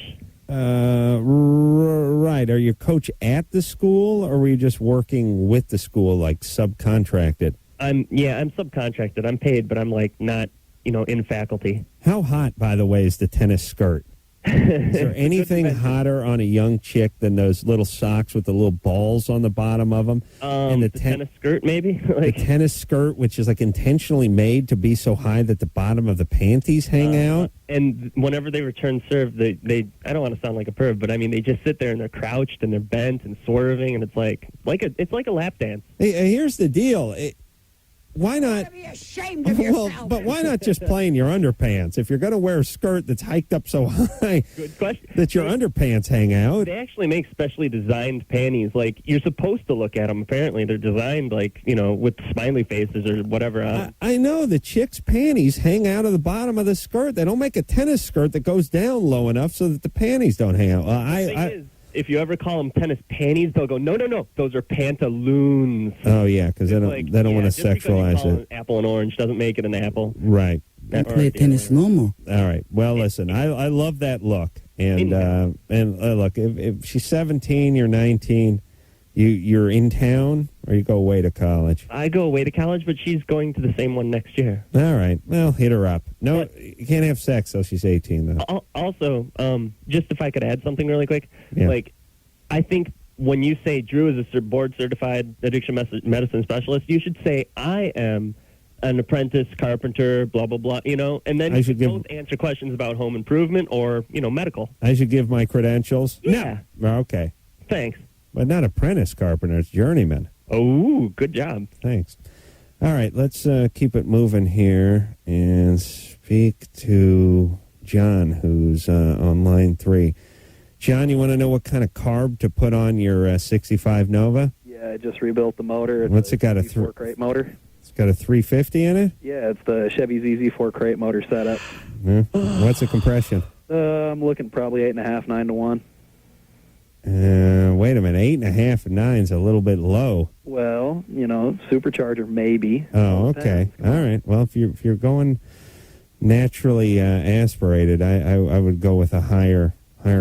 Right. Are you a coach at the school, or were you just working with the school, like subcontracted? I'm subcontracted. I'm paid, but I'm not, in faculty. How hot, by the way, is the tennis skirt? Is there anything hotter on a young chick than those little socks with the little balls on the bottom of them? And the tennis skirt, maybe? The tennis skirt, which is intentionally made to be so high that the bottom of the panties hang out. And whenever they return serve, they I don't want to sound like a perv, but they just sit there and they're crouched and they're bent and swerving, and it's like a lap dance. Hey, here's the deal. Why not? Be ashamed of yourself. But why not just play in your underpants? If you're going to wear a skirt that's hiked up so high Good question. that your underpants hang out. They actually make specially designed panties. You're supposed to look at them. Apparently, they're designed with smiley faces or whatever on. I know the chicks' panties hang out of the bottom of the skirt. They don't make a tennis skirt that goes down low enough so that the panties don't hang out. The thing is, if you ever call them tennis panties, they'll go, no, those are pantaloons. Oh, yeah, because they don't want to sexualize it. Apple and orange doesn't make it an apple. Right. I play tennis normal. All right. Well, listen, I love that look. And look, if she's 17, you're 19, you're in town, or you go away to college? I go away to college, but she's going to the same one next year. All right. Well, hit her up. No, you can't have sex till she's 18, though. Also, just if I could add something really quick, Yeah. I think when you say Drew is a board-certified addiction medicine specialist, you should say I am an apprentice carpenter, blah, blah, blah, and then you should both answer questions about home improvement or, medical. I should give my credentials? Yeah. No. Okay. Thanks. But not apprentice carpenter, it's journeyman. Oh, good job. Thanks. All right, let's keep it moving here and speak to John, who's on line 3. John, you want to know what kind of carb to put on your 65 Nova? Yeah, I just rebuilt the motor. What's it got? A four-crate motor? It's got a 350 in it? Yeah, it's the Chevy ZZ 4-crate motor setup. Yeah. What's the compression? I'm looking probably 8.5, 9 to 1. Wait a minute, 8.5 and 9's a little bit low. Well, supercharger maybe. Oh, okay. All right. Well, if you're going naturally aspirated, I would go with a higher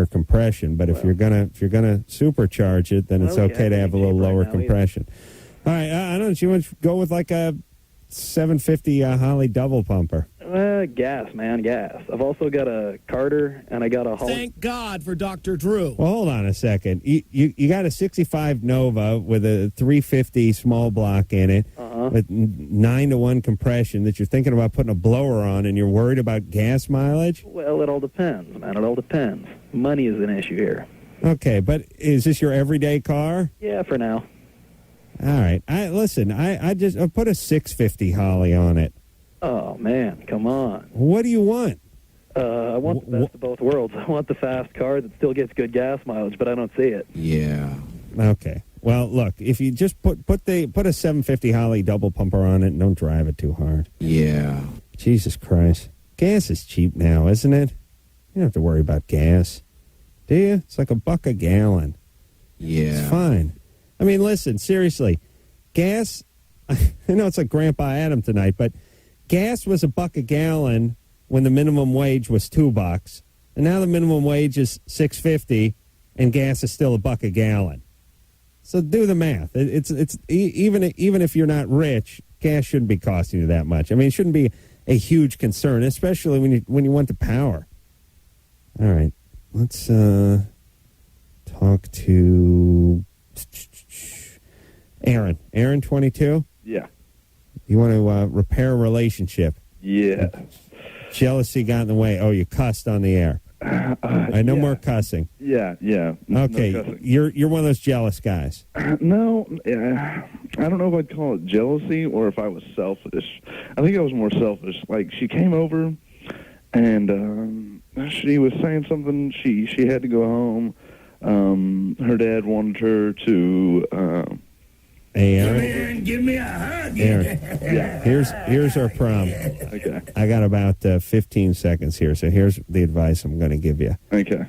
compression. But if you're gonna supercharge it, then it's okay to have a little lower compression. All right. I don't know. You want to go with like a 750 Holly double pumper? Gas, man, gas. I've also got a Carter, and I got a Holly. Thank God for Dr. Drew. Well, hold on a second. You got a 65 Nova with a 350 small block in it with 9 to 1 compression that you're thinking about putting a blower on, and you're worried about gas mileage? Well, it all depends, man. It all depends. Money is an issue here. Okay, but is this your everyday car? Yeah, for now. All right. I put a 650 Holly on it. Oh, man, come on. What do you want? I want the best of both worlds. I want the fast car that still gets good gas mileage, but I don't see it. Yeah. Okay. Well, look, if you just put a 750 Holly double pumper on it and don't drive it too hard. Yeah. Jesus Christ. Gas is cheap now, isn't it? You don't have to worry about gas. Do you? It's like $1 a gallon. Yeah. It's fine. I mean, listen, seriously. Gas, I know it's like Grandpa Adam tonight, but gas was $1 a gallon when the minimum wage was $2, and now the minimum wage is $6.50, and gas is still $1 a gallon. So do the math. It's even if you're not rich, gas shouldn't be costing you that much. I mean, it shouldn't be a huge concern, especially when you want the power. All right, let's talk to Aaron. Aaron, 22. Yeah. You want to repair a relationship. Yeah. Jealousy got in the way. Oh, you cussed on the air. No more cussing. Yeah. Okay, No cussing. you're one of those jealous guys. No, I don't know if I'd call it jealousy or if I was selfish. I think I was more selfish. Like, she came over, and she was saying something. She had to go home. Her dad wanted her to... Hey, Aaron. Come here and give me a hug. Aaron. Yeah. Here's our problem. Okay. I got about 15 seconds here, so here's the advice I'm going to give you. Okay.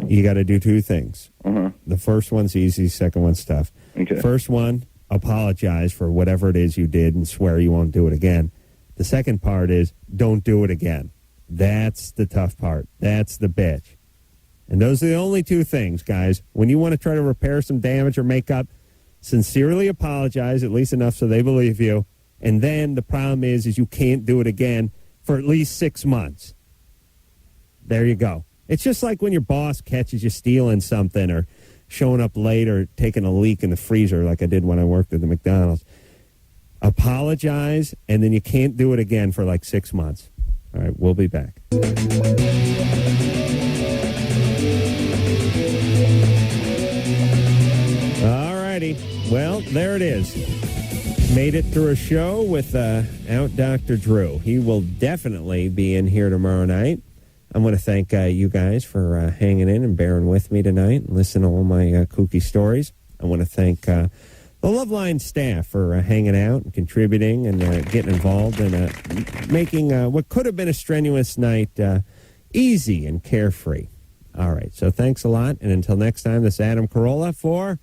You got to do two things. Uh-huh. The first one's easy, second one's tough. Okay. First one, apologize for whatever it is you did and swear you won't do it again. The second part is don't do it again. That's the tough part. That's the bitch. And those are the only two things, guys. When you want to try to repair some damage or make up, sincerely apologize, at least enough so they believe you. And then the problem is you can't do it again for at least 6 months. There you go. It's just like when your boss catches you stealing something or showing up late or taking a leak in the freezer like I did when I worked at the McDonald's. Apologize, and then you can't do it again for like 6 months. All right, we'll be back. All righty. Well, there it is. Made it through a show without Dr. Drew. He will definitely be in here tomorrow night. I want to thank you guys for hanging in and bearing with me tonight and listening to all my kooky stories. I want to thank the Loveline staff for hanging out and contributing and getting involved and making what could have been a strenuous night easy and carefree. All right, so thanks a lot. And until next time, this is Adam Carolla for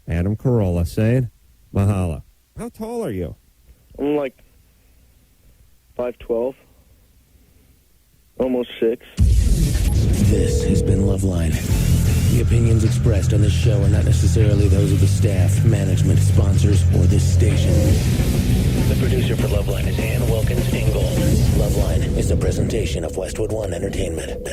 Adam Carolla saying mahalo. How tall are you? I'm like 5'12", almost 6. This has been Loveline. The opinions expressed on this show are not necessarily those of the staff, management, sponsors, or this station. The producer for Loveline is Ann Wilkins Ingle. Loveline is a presentation of Westwood One Entertainment.